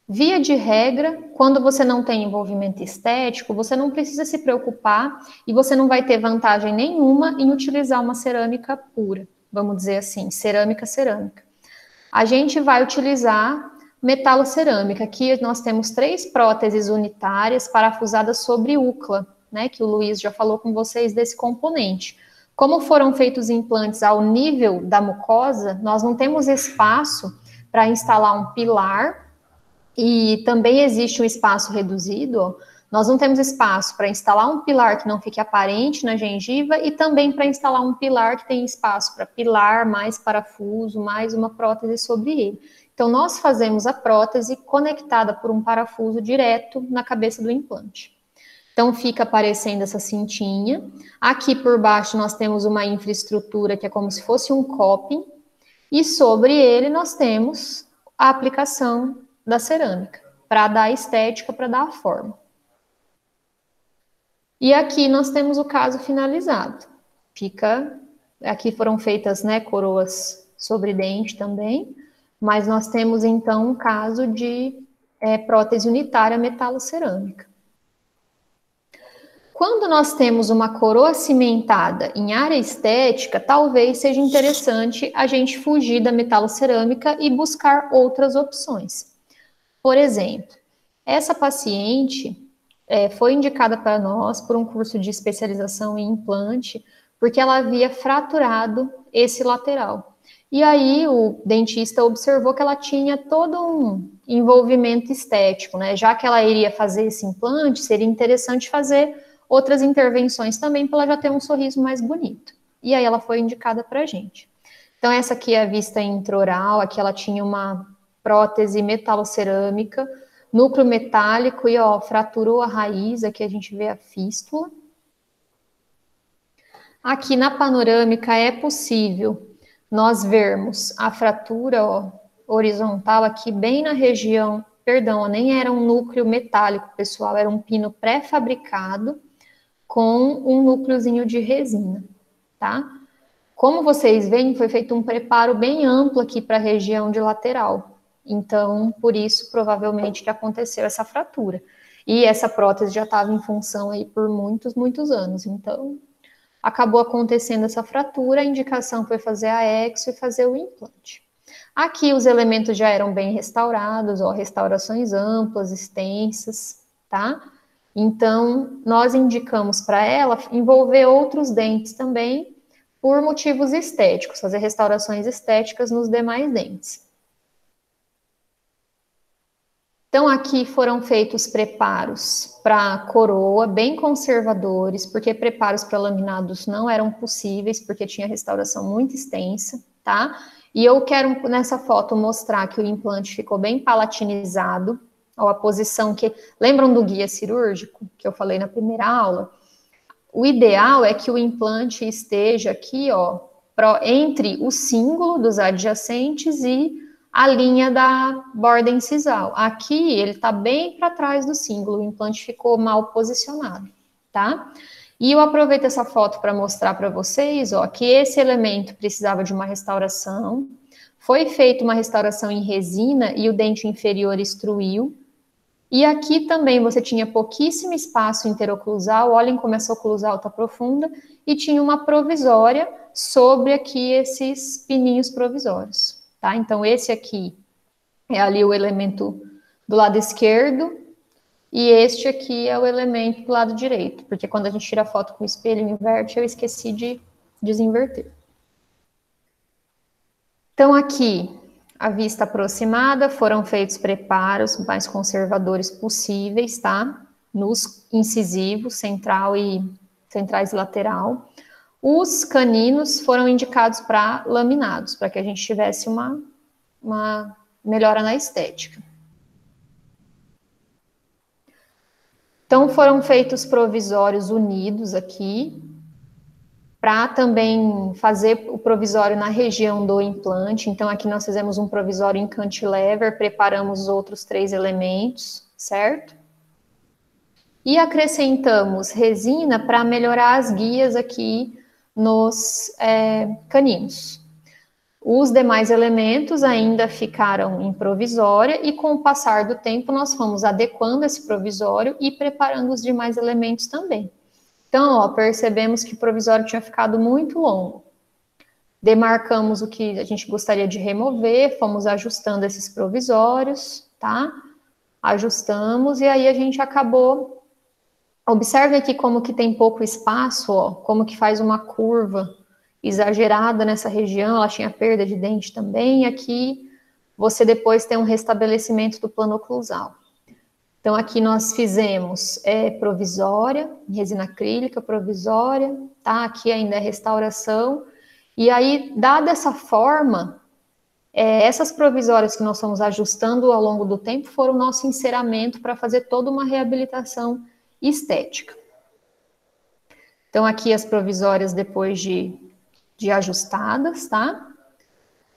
via de regra, quando você não tem envolvimento estético, você não precisa se preocupar e você não vai ter vantagem nenhuma em utilizar uma cerâmica pura, vamos dizer assim, cerâmica. A gente vai utilizar metalocerâmica. Aqui nós temos 3 próteses unitárias parafusadas sobre UCLA, né, que o Luiz já falou com vocês desse componente. Como foram feitos implantes ao nível da mucosa, nós não temos espaço para instalar um pilar, e também existe um espaço reduzido, ó. Nós não temos espaço para instalar um pilar que não fique aparente na gengiva e também para instalar um pilar que tem espaço para pilar, mais parafuso, mais uma prótese sobre ele. Então, nós fazemos a prótese conectada por um parafuso direto na cabeça do implante. Então, fica aparecendo essa cintinha. Aqui por baixo nós temos uma infraestrutura que é como se fosse um coping, e sobre ele nós temos a aplicação da cerâmica, para dar a estética, para dar a forma. E aqui nós temos o caso finalizado. Aqui foram feitas, né, coroas sobre dente também, mas nós temos então um caso de prótese unitária metalocerâmica. Quando nós temos uma coroa cimentada em área estética, talvez seja interessante a gente fugir da metalocerâmica e buscar outras opções. Por exemplo, essa paciente foi indicada para nós por um curso de especialização em implante, porque ela havia fraturado esse lateral. E aí o dentista observou que ela tinha todo um envolvimento estético, né? Já que ela iria fazer esse implante, seria interessante fazer outras intervenções também, para ela já ter um sorriso mais bonito. E aí ela foi indicada para a gente. Então essa aqui é a vista intraoral, aqui ela tinha uma prótese metalocerâmica, núcleo metálico e, ó, fraturou a raiz, aqui a gente vê a fístula. Aqui na panorâmica é possível nós vermos a fratura, ó, horizontal aqui bem na região, perdão, nem era um núcleo metálico, pessoal, era um pino pré-fabricado com um núcleozinho de resina, tá? Como vocês veem, foi feito um preparo bem amplo aqui para a região de lateral. Então, por isso, provavelmente, que aconteceu essa fratura. E essa prótese já estava em função aí por muitos anos. Então, acabou acontecendo essa fratura, a indicação foi fazer a exo e fazer o implante. Aqui os elementos já eram bem restaurados, ó, restaurações amplas, extensas, tá? Então, nós indicamos para ela envolver outros dentes também, por motivos estéticos, fazer restaurações estéticas nos demais dentes. Então, aqui foram feitos preparos para coroa, bem conservadores, porque preparos para laminados não eram possíveis, porque tinha restauração muito extensa, tá? E eu quero, nessa foto, mostrar que o implante ficou bem palatinizado, ó, a posição que... Lembram do guia cirúrgico que eu falei na primeira aula? O ideal é que o implante esteja aqui, ó, entre o cíngulo dos adjacentes e a linha da borda incisal. Aqui ele está bem para trás do cíngulo, o implante ficou mal posicionado, tá? E eu aproveito essa foto para mostrar para vocês, ó, que esse elemento precisava de uma restauração. Foi feita uma restauração em resina e o dente inferior extruiu. E aqui também você tinha pouquíssimo espaço interoclusal, olhem como essa oclusal está profunda, e tinha uma provisória sobre aqui esses pininhos provisórios, tá? Então esse aqui é ali o elemento do lado esquerdo, e este aqui é o elemento do lado direito, porque quando a gente tira a foto com o espelho e inverte, eu esqueci de desinverter. Então, aqui, a vista aproximada, foram feitos preparos mais conservadores possíveis, tá? Nos incisivos, centrais e lateral. Os caninos foram indicados para laminados, para que a gente tivesse uma melhora na estética. Então, foram feitos provisórios unidos aqui, para também fazer o provisório na região do implante. Então, aqui nós fizemos um provisório em cantilever, preparamos os outros 3 elementos, certo? E acrescentamos resina para melhorar as guias aqui nos caninos. Os demais elementos ainda ficaram em provisória e com o passar do tempo nós fomos adequando esse provisório e preparando os demais elementos também. Então, ó, percebemos que o provisório tinha ficado muito longo. Demarcamos o que a gente gostaria de remover, fomos ajustando esses provisórios, tá? Ajustamos e aí a gente acabou... Observe aqui como que tem pouco espaço, ó, como que faz uma curva exagerada nessa região, ela tinha perda de dente também, aqui você depois tem um restabelecimento do plano oclusal. Então, aqui nós fizemos provisória, resina acrílica provisória, tá? Aqui ainda é restauração. E aí, dada essa forma, essas provisórias que nós fomos ajustando ao longo do tempo foram o nosso enceramento para fazer toda uma reabilitação estética. Então, aqui as provisórias depois de ajustadas, tá?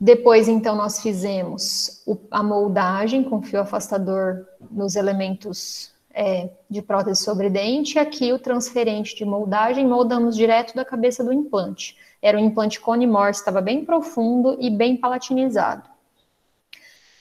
Depois, então, nós fizemos a moldagem com fio afastador nos elementos de prótese sobre dente. Aqui o transferente de moldagem, moldamos direto da cabeça do implante. Era um implante cone Morse, estava bem profundo e bem palatinizado.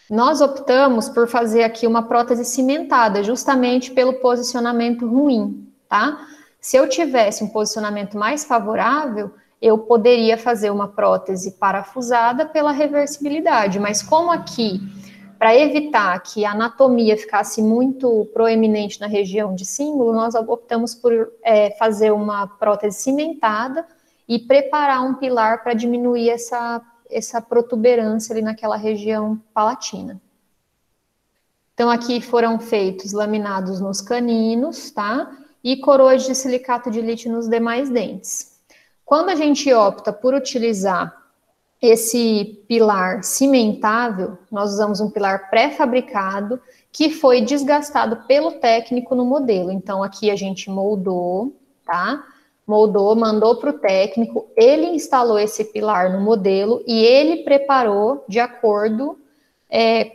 Nós optamos por fazer aqui uma prótese cimentada, justamente pelo posicionamento ruim, tá? Se eu tivesse um posicionamento mais favorável, eu poderia fazer uma prótese parafusada pela reversibilidade, mas como aqui, para evitar que a anatomia ficasse muito proeminente na região de cíngulo, nós optamos por fazer uma prótese cimentada e preparar um pilar para diminuir essa protuberância ali naquela região palatina. Então, aqui foram feitos laminados nos caninos, tá? E coroas de silicato de lítio nos demais dentes. Quando a gente opta por utilizar esse pilar cimentável, nós usamos um pilar pré-fabricado que foi desgastado pelo técnico no modelo. Então, aqui a gente moldou, tá? Moldou, mandou para o técnico, ele instalou esse pilar no modelo e ele preparou de acordo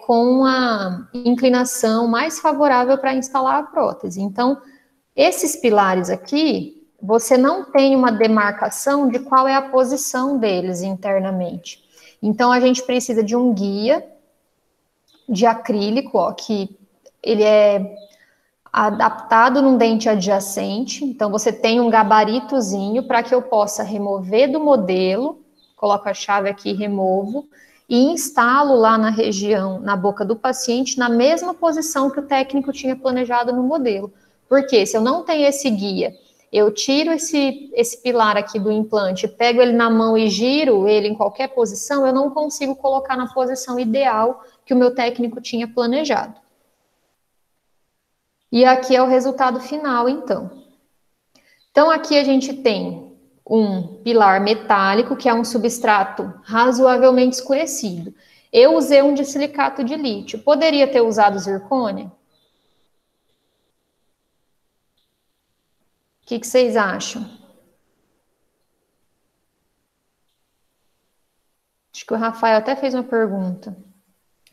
com a inclinação mais favorável para instalar a prótese. Então, esses pilares aqui, você não tem uma demarcação de qual é a posição deles internamente. Então, a gente precisa de um guia de acrílico, ó, que ele é adaptado num dente adjacente. Então, você tem um gabaritozinho para que eu possa remover do modelo, coloco a chave aqui e removo, e instalo lá na região, na boca do paciente, na mesma posição que o técnico tinha planejado no modelo. Porque se eu não tenho esse guia, eu tiro esse pilar aqui do implante, pego ele na mão e giro ele em qualquer posição, eu não consigo colocar na posição ideal que o meu técnico tinha planejado. E aqui é o resultado final, então. Então, aqui a gente tem um pilar metálico, que é um substrato razoavelmente escurecido. Eu usei um de silicato de lítio. Poderia ter usado zircônia? que vocês acham? Acho que o Rafael até fez uma pergunta.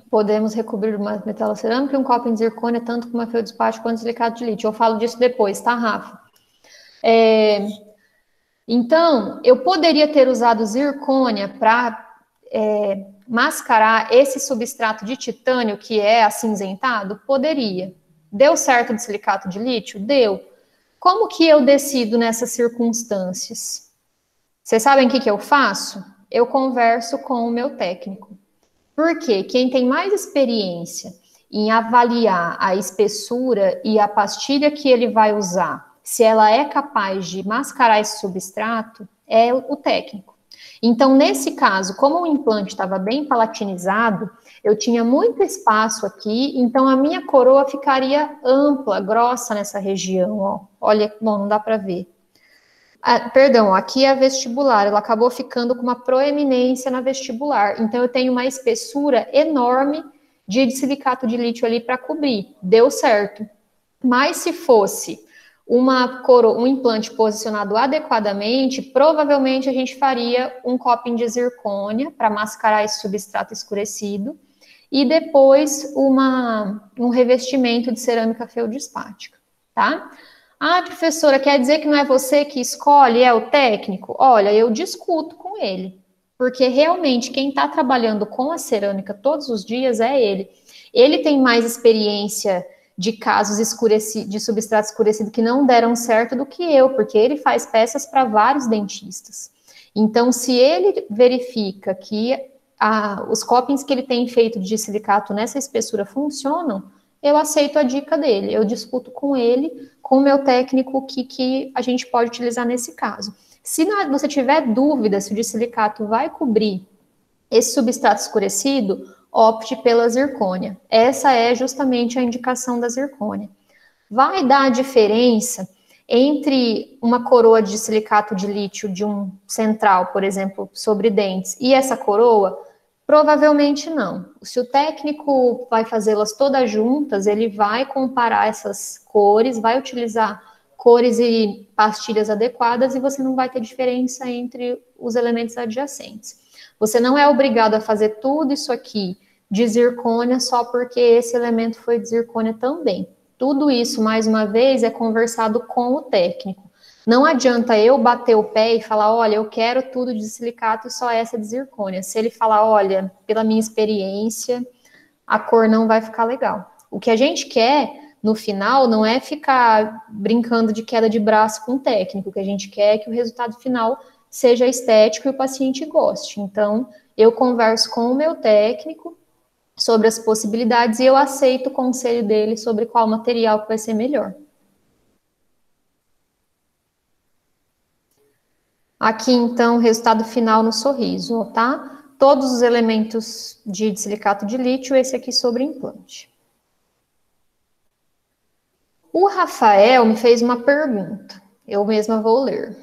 Podemos recobrir uma metalocerâmica e um copo em zircônia, tanto com uma feldespato quanto silicado de lítio. Eu falo disso depois, tá, Rafa? Então, eu poderia ter usado zircônia para mascarar esse substrato de titânio que é acinzentado? Poderia. Deu certo de silicato de lítio? Deu. Como que eu decido nessas circunstâncias? Vocês sabem o que eu faço? Eu converso com o meu técnico. Porque quem tem mais experiência em avaliar a espessura e a pastilha que ele vai usar, se ela é capaz de mascarar esse substrato, é o técnico. Então, nesse caso, como o implante estava bem palatinizado, eu tinha muito espaço aqui, então a minha coroa ficaria ampla, grossa nessa região, ó. Olha, bom, não dá para ver. Perdão, aqui é a vestibular, ela acabou ficando com uma proeminência na vestibular, então eu tenho uma espessura enorme de silicato de lítio ali para cobrir, deu certo. Mas se fosse um implante posicionado adequadamente, provavelmente a gente faria um coping de zircônia para mascarar esse substrato escurecido e depois um revestimento de cerâmica feldespática, tá? Ah, professora, quer dizer que não é você que escolhe, é o técnico? Olha, eu discuto com ele, porque realmente quem está trabalhando com a cerâmica todos os dias é ele. Ele tem mais experiência de casos de substrato escurecido que não deram certo do que eu, porque ele faz peças para vários dentistas. Então, se ele verifica que os copings que ele tem feito de silicato nessa espessura funcionam, eu aceito a dica dele, eu discuto com ele, com o meu técnico, o que a gente pode utilizar nesse caso. Se você tiver dúvida se o de silicato vai cobrir esse substrato escurecido, opte pela zircônia. Essa é justamente a indicação da zircônia. Vai dar a diferença entre uma coroa de silicato de lítio de um central, por exemplo, sobre dentes, e essa coroa? Provavelmente não. Se o técnico vai fazê-las todas juntas, ele vai comparar essas cores, vai utilizar cores e pastilhas adequadas e você não vai ter diferença entre os elementos adjacentes. Você não é obrigado a fazer tudo isso aqui de zircônia só porque esse elemento foi de zircônia também. Tudo isso, mais uma vez, é conversado com o técnico. Não adianta eu bater o pé e falar, olha, eu quero tudo de silicato e só essa de zircônia. Se ele falar, olha, pela minha experiência, a cor não vai ficar legal. O que a gente quer, no final, não é ficar brincando de queda de braço com o técnico. O que a gente quer é que o resultado final seja estético e o paciente goste. Então, eu converso com o meu técnico sobre as possibilidades e eu aceito o conselho dele sobre qual material que vai ser melhor. Aqui, então, o resultado final no sorriso, tá? Todos os elementos de silicato de lítio, esse aqui sobre implante. O Rafael me fez uma pergunta, eu mesma vou ler.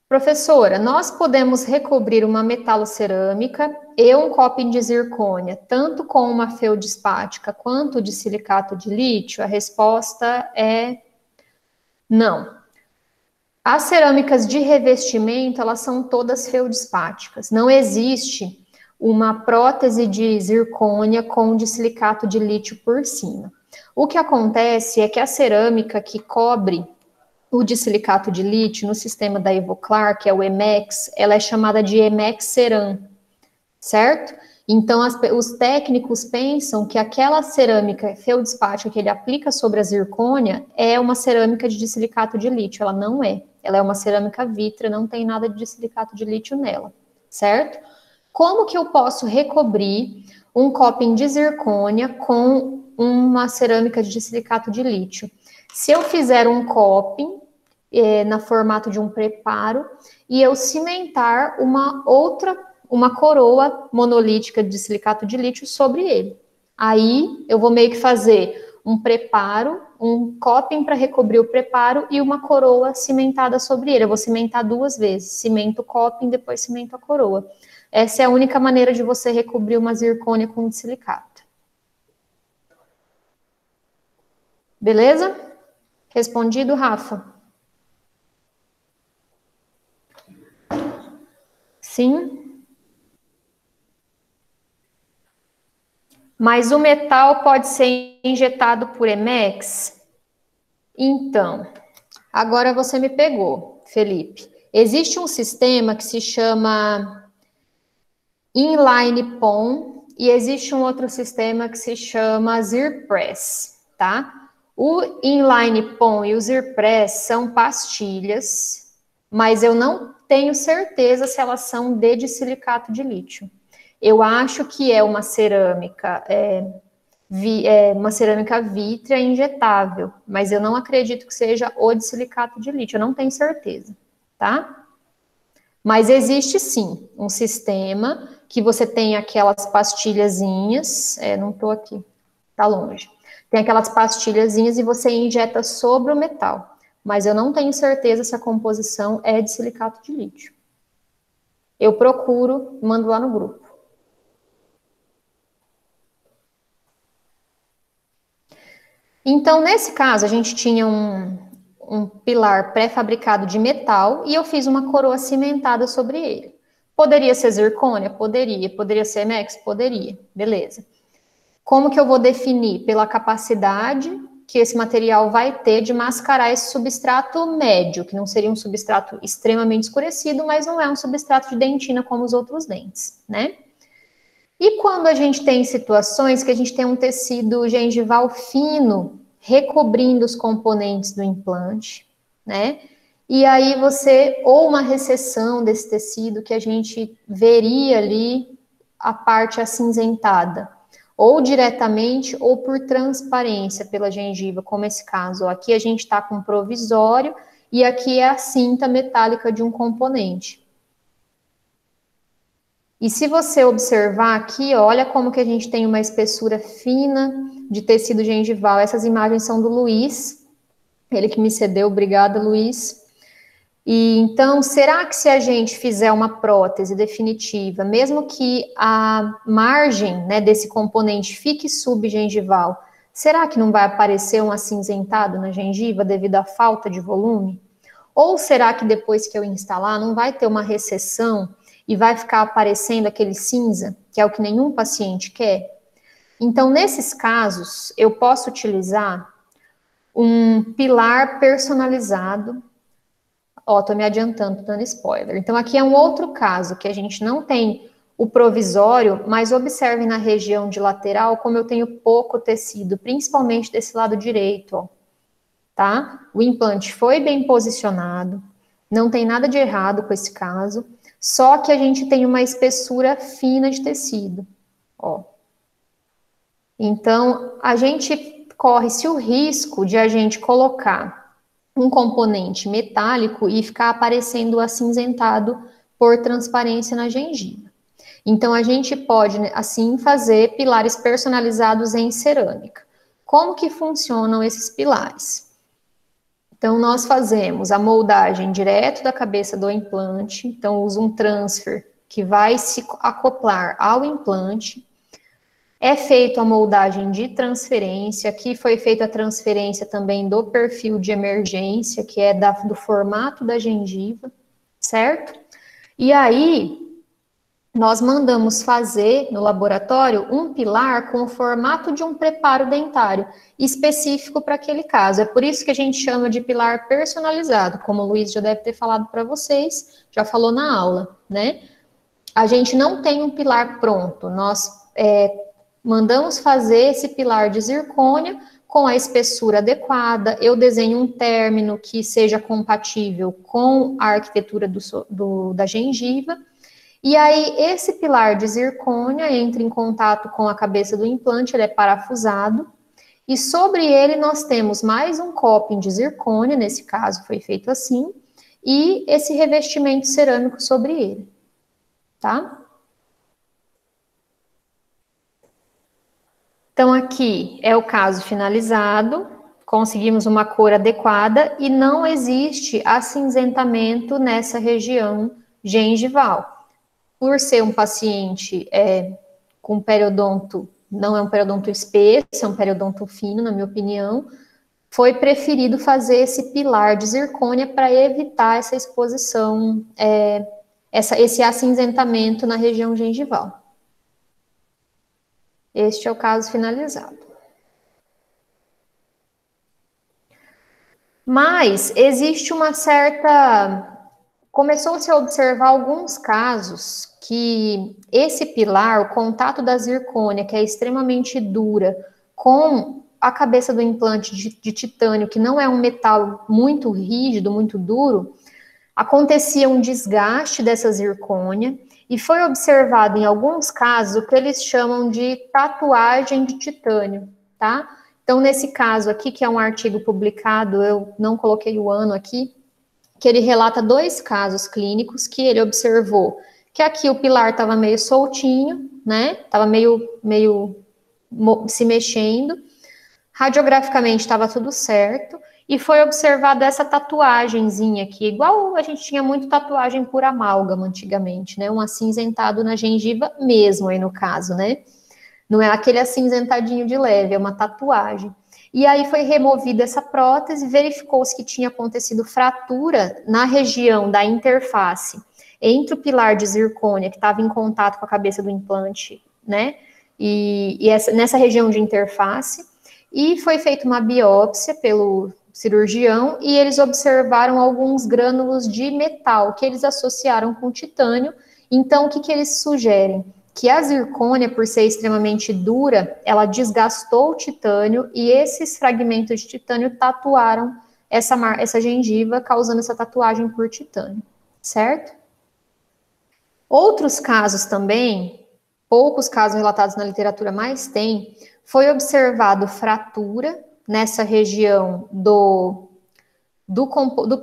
Professora, nós podemos recobrir uma metalocerâmica e um coping de zircônia, tanto com uma feldespática quanto de silicato de lítio? A resposta é não. As cerâmicas de revestimento, elas são todas feldespáticas. Não existe uma prótese de zircônia com de silicato de lítio por cima. O que acontece é que a cerâmica que cobre o de silicato de lítio no sistema da Ivoclar, que é o Emex, ela é chamada de Emex Ceram, certo? Então, os técnicos pensam que aquela cerâmica feldespática que ele aplica sobre a zircônia é uma cerâmica de silicato de lítio. Ela não é. Ela é uma cerâmica vítrea, não tem nada de silicato de lítio nela, certo? Como que eu posso recobrir um coping de zircônia com uma cerâmica de silicato de lítio? Se eu fizer um coping na formato de um preparo e eu cimentar uma coroa monolítica de silicato de lítio sobre ele. Aí eu vou meio que fazer um preparo, um coping para recobrir o preparo e uma coroa cimentada sobre ele. Eu vou cimentar 2 vezes, cimento o coping, depois cimento a coroa. Essa é a única maneira de você recobrir uma zircônia com silicato. Beleza? Respondido, Rafa? Sim. Mas o metal pode ser injetado por Emex? Então, agora você me pegou, Felipe. Existe um sistema que se chama Inline PON e existe um outro sistema que se chama ZirPress, tá? O Inline PON e o ZirPress são pastilhas, mas eu não tenho certeza se elas são de silicato de lítio. Eu acho que é uma cerâmica, uma cerâmica vítrea injetável, mas eu não acredito que seja o de silicato de lítio, eu não tenho certeza, tá? Mas existe sim um sistema que você tem aquelas pastilhazinhas, não estou aqui, tá longe. Tem aquelas pastilhazinhas e você injeta sobre o metal, mas eu não tenho certeza se a composição é de silicato de lítio. Eu procuro, mando lá no grupo. Então, nesse caso, a gente tinha um pilar pré-fabricado de metal e eu fiz uma coroa cimentada sobre ele. Poderia ser zircônia? Poderia. Poderia ser Emex? Poderia. Beleza. Como que eu vou definir? Pela capacidade que esse material vai ter de mascarar esse substrato médio, que não seria um substrato extremamente escurecido, mas não é um substrato de dentina como os outros dentes, né? E quando a gente tem situações que a gente tem um tecido gengival fino recobrindo os componentes do implante, né? E aí ou uma recessão desse tecido que a gente veria ali a parte acinzentada, ou diretamente ou por transparência pela gengiva, como esse caso. Aqui a gente está com provisório e aqui é a cinta metálica de um componente. E se você observar aqui, olha como que a gente tem uma espessura fina de tecido gengival. Essas imagens são do Luiz, ele que me cedeu, obrigada, Luiz. E então, será que se a gente fizer uma prótese definitiva, mesmo que a margem, né, desse componente fique subgengival, será que não vai aparecer um acinzentado na gengiva devido à falta de volume? Ou será que depois que eu instalar não vai ter uma recessão e vai ficar aparecendo aquele cinza, que é o que nenhum paciente quer? Então, nesses casos, eu posso utilizar um pilar personalizado. Ó, tô me adiantando, tô dando spoiler. Então, aqui é um outro caso, que a gente não tem o provisório, mas observe na região de lateral como eu tenho pouco tecido, principalmente desse lado direito, ó. Tá? O implante foi bem posicionado, não tem nada de errado com esse caso, só que a gente tem uma espessura fina de tecido, ó. Então, a gente corre-se o risco de a gente colocar um componente metálico e ficar aparecendo acinzentado por transparência na gengiva. Então, a gente pode, assim, fazer pilares personalizados em cerâmica. Como que funcionam esses pilares? Então, nós fazemos a moldagem direto da cabeça do implante. Então, uso um transfer que vai se acoplar ao implante. É feita a moldagem de transferência. Aqui foi feita a transferência também do perfil de emergência, que é do formato da gengiva, certo? E aí, nós mandamos fazer no laboratório um pilar com o formato de um preparo dentário, específico para aquele caso. É por isso que a gente chama de pilar personalizado, como o Luiz já deve ter falado para vocês, já falou na aula, né? A gente não tem um pilar pronto, nós mandamos fazer esse pilar de zircônia com a espessura adequada, eu desenho um término que seja compatível com a arquitetura da gengiva. E aí, esse pilar de zircônia entra em contato com a cabeça do implante, ele é parafusado, e sobre ele nós temos mais um coping de zircônia, nesse caso foi feito assim, e esse revestimento cerâmico sobre ele, tá? Então, aqui é o caso finalizado, conseguimos uma cor adequada e não existe acinzentamento nessa região gengival. Por ser um paciente com periodonto, não é um periodonto espesso, é um periodonto fino, na minha opinião, foi preferido fazer esse pilar de zircônia para evitar essa exposição esse acinzentamento na região gengival. Este é o caso finalizado. Mas existe uma certa... Começou-se a observar alguns casos que esse pilar, o contato da zircônia, que é extremamente dura, com a cabeça do implante de titânio, que não é um metal muito rígido, muito duro, acontecia um desgaste dessa zircônia e foi observado em alguns casos o que eles chamam de tatuagem de titânio, tá? Então, nesse caso aqui, que é um artigo publicado, eu não coloquei o ano aqui, que ele relata 2 casos clínicos que ele observou, que aqui o pilar estava meio soltinho, né? Estava meio se mexendo. Radiograficamente estava tudo certo. E foi observada essa tatuagenzinha aqui, igual a gente tinha muito tatuagem por amálgama antigamente, né? Um acinzentado na gengiva mesmo, aí no caso, né? Não é aquele acinzentadinho de leve, é uma tatuagem. E aí foi removida essa prótese, verificou-se que tinha acontecido fratura na região da interface entre o pilar de zircônia, que estava em contato com a cabeça do implante, né? Nessa região de interface, e foi feita uma biópsia pelo cirurgião, e eles observaram alguns grânulos de metal que eles associaram com titânio. Então, o que eles sugerem? Que a zircônia, por ser extremamente dura, ela desgastou o titânio e esses fragmentos de titânio tatuaram essa gengiva, causando essa tatuagem por titânio, certo? Outros casos também, poucos casos relatados na literatura, mas tem, foi observado fratura nessa região do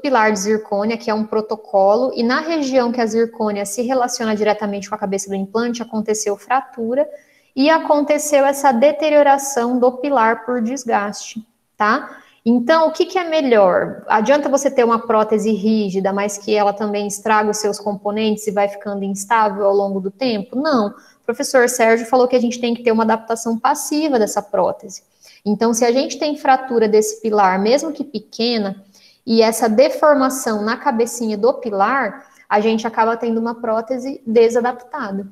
pilar de zircônia, que é um protocolo, e na região que a zircônia se relaciona diretamente com a cabeça do implante, aconteceu fratura, e aconteceu essa deterioração do pilar por desgaste, tá? Então, o que é melhor? Adianta você ter uma prótese rígida, mas que ela também estraga os seus componentes e vai ficando instável ao longo do tempo? Não. O professor Sérgio falou que a gente tem que ter uma adaptação passiva dessa prótese. Então, se a gente tem fratura desse pilar, mesmo que pequena, e essa deformação na cabecinha do pilar, a gente acaba tendo uma prótese desadaptada.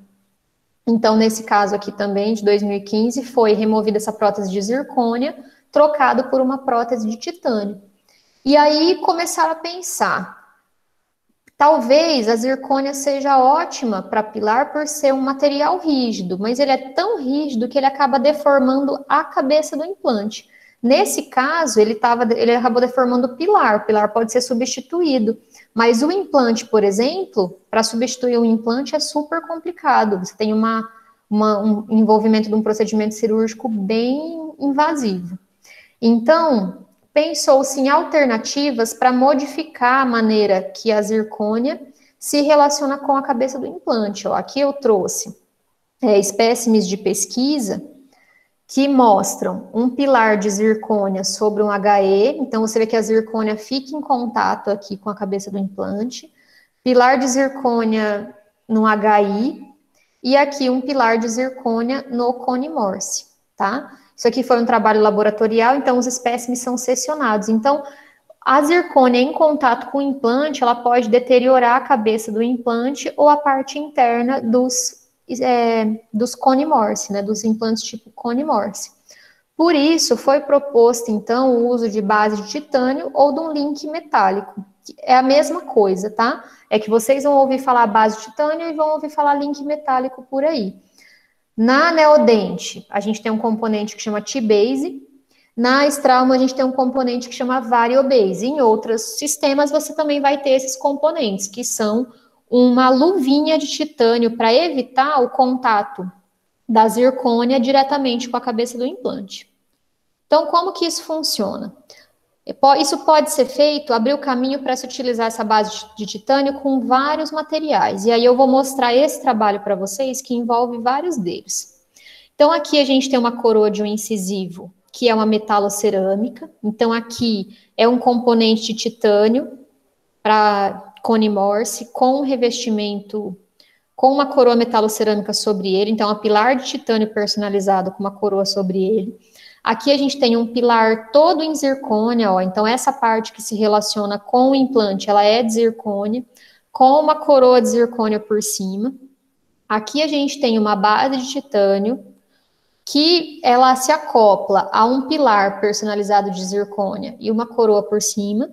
Então, nesse caso aqui também, de 2015, foi removida essa prótese de zircônia, trocado por uma prótese de titânio. E aí começaram a pensar, talvez a zircônia seja ótima para pilar por ser um material rígido, mas ele é tão rígido que ele acaba deformando a cabeça do implante. Nesse caso, ele acabou deformando o pilar pode ser substituído, mas o implante, por exemplo, para substituir o implante é super complicado, você tem um envolvimento de um procedimento cirúrgico bem invasivo. Então, pensou-se em alternativas para modificar a maneira que a zircônia se relaciona com a cabeça do implante. Ó, aqui eu trouxe espécimes de pesquisa que mostram um pilar de zircônia sobre um HE, então você vê que a zircônia fica em contato aqui com a cabeça do implante, pilar de zircônia no HI, e aqui um pilar de zircônia no cone Morse, tá? Isso aqui foi um trabalho laboratorial, então os espécimes são seccionados. Então, a zircônia em contato com o implante, ela pode deteriorar a cabeça do implante ou a parte interna dos cone Morse, né, dos implantes tipo cone Morse. Por isso, foi proposto, então, o uso de base de titânio ou de um link metálico. É a mesma coisa, tá? É que vocês vão ouvir falar base de titânio e vão ouvir falar link metálico por aí. Na Neodent, a gente tem um componente que chama T-base. Na Straumann, a gente tem um componente que chama Variobase. Em outros sistemas, você também vai ter esses componentes, que são uma luvinha de titânio para evitar o contato da zircônia diretamente com a cabeça do implante. Então, como que isso funciona? Isso pode ser feito, abrir o caminho para se utilizar essa base de titânio com vários materiais. E aí eu vou mostrar esse trabalho para vocês, que envolve vários deles. Então, aqui a gente tem uma coroa de um incisivo, que é uma metalocerâmica. Então, aqui é um componente de titânio para cone Morse, com um revestimento, com uma coroa metalocerâmica sobre ele. Então, é um pilar de titânio personalizado com uma coroa sobre ele. Aqui a gente tem um pilar todo em zircônia, ó. Então essa parte que se relaciona com o implante, ela é de zircônia, com uma coroa de zircônia por cima. Aqui a gente tem uma base de titânio que ela se acopla a um pilar personalizado de zircônia e uma coroa por cima.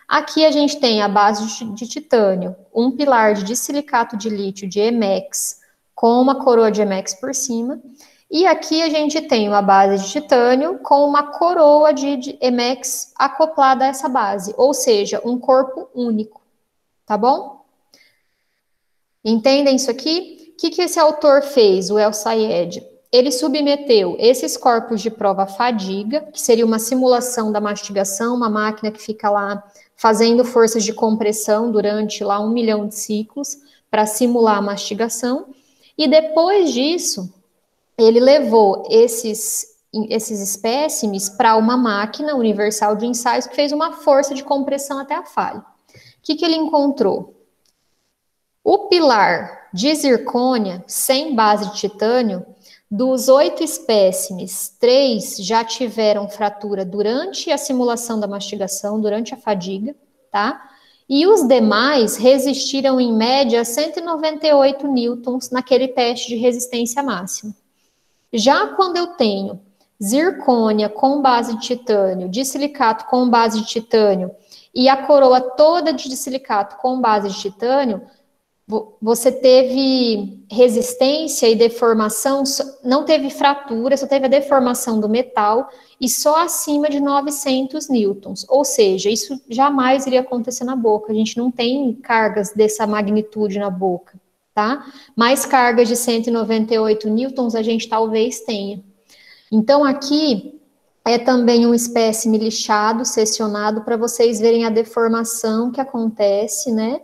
Aqui a gente tem a base de titânio, um pilar de silicato de lítio de EMEX com uma coroa de EMEX por cima. E aqui a gente tem uma base de titânio com uma coroa de EMEX acoplada a essa base, ou seja, um corpo único, tá bom? Entendem isso aqui? O que esse autor fez, o El Sayed? Ele submeteu esses corpos de prova à fadiga, que seria uma simulação da mastigação, uma máquina que fica lá fazendo forças de compressão durante lá 1 milhão de ciclos para simular a mastigação. E depois disso, ele levou esses espécimes para uma máquina universal de ensaios que fez uma força de compressão até a falha. O que ele encontrou? O pilar de zircônia, sem base de titânio, dos 8 espécimes, 3 já tiveram fratura durante a simulação da mastigação, durante a fadiga, tá? E os demais resistiram em média 198 newtons naquele teste de resistência máxima. Já quando eu tenho zircônia com base de titânio, dissilicato com base de titânio e a coroa toda de dissilicato com base de titânio, você teve resistência e deformação, não teve fratura, só teve a deformação do metal e só acima de 900 newtons. Ou seja, isso jamais iria acontecer na boca. A gente não tem cargas dessa magnitude na boca, tá? Mais cargas de 198 newtons a gente talvez tenha. Então, aqui é também um espécime lixado, seccionado, para vocês verem a deformação que acontece, né?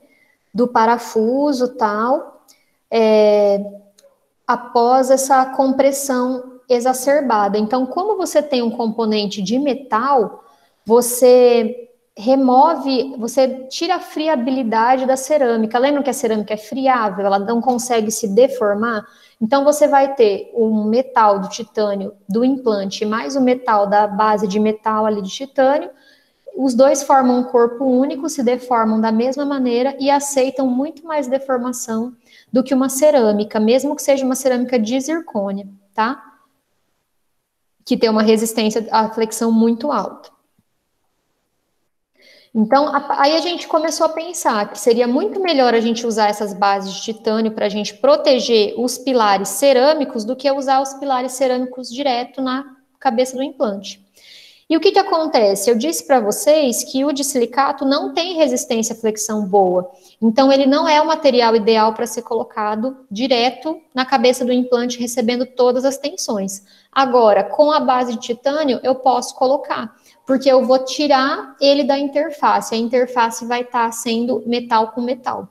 Do parafuso tal, após essa compressão exacerbada. Então, como você tem um componente de metal, você remove, você tira a friabilidade da cerâmica. Lembra que a cerâmica é friável, ela não consegue se deformar? Então, você vai ter um metal do titânio do implante mais o metal da base de metal ali de titânio. Os dois formam um corpo único, se deformam da mesma maneira e aceitam muito mais deformação do que uma cerâmica, mesmo que seja uma cerâmica de zircônia, tá? Que tem uma resistência à flexão muito alta. Então, aí a gente começou a pensar que seria muito melhor a gente usar essas bases de titânio para a gente proteger os pilares cerâmicos do que usar os pilares cerâmicos direto na cabeça do implante. E o que acontece? Eu disse para vocês que o dissilicato não tem resistência à flexão boa. Então, ele não é o material ideal para ser colocado direto na cabeça do implante, recebendo todas as tensões. Agora, com a base de titânio, eu posso colocar, porque eu vou tirar ele da interface. A interface vai estar sendo metal com metal.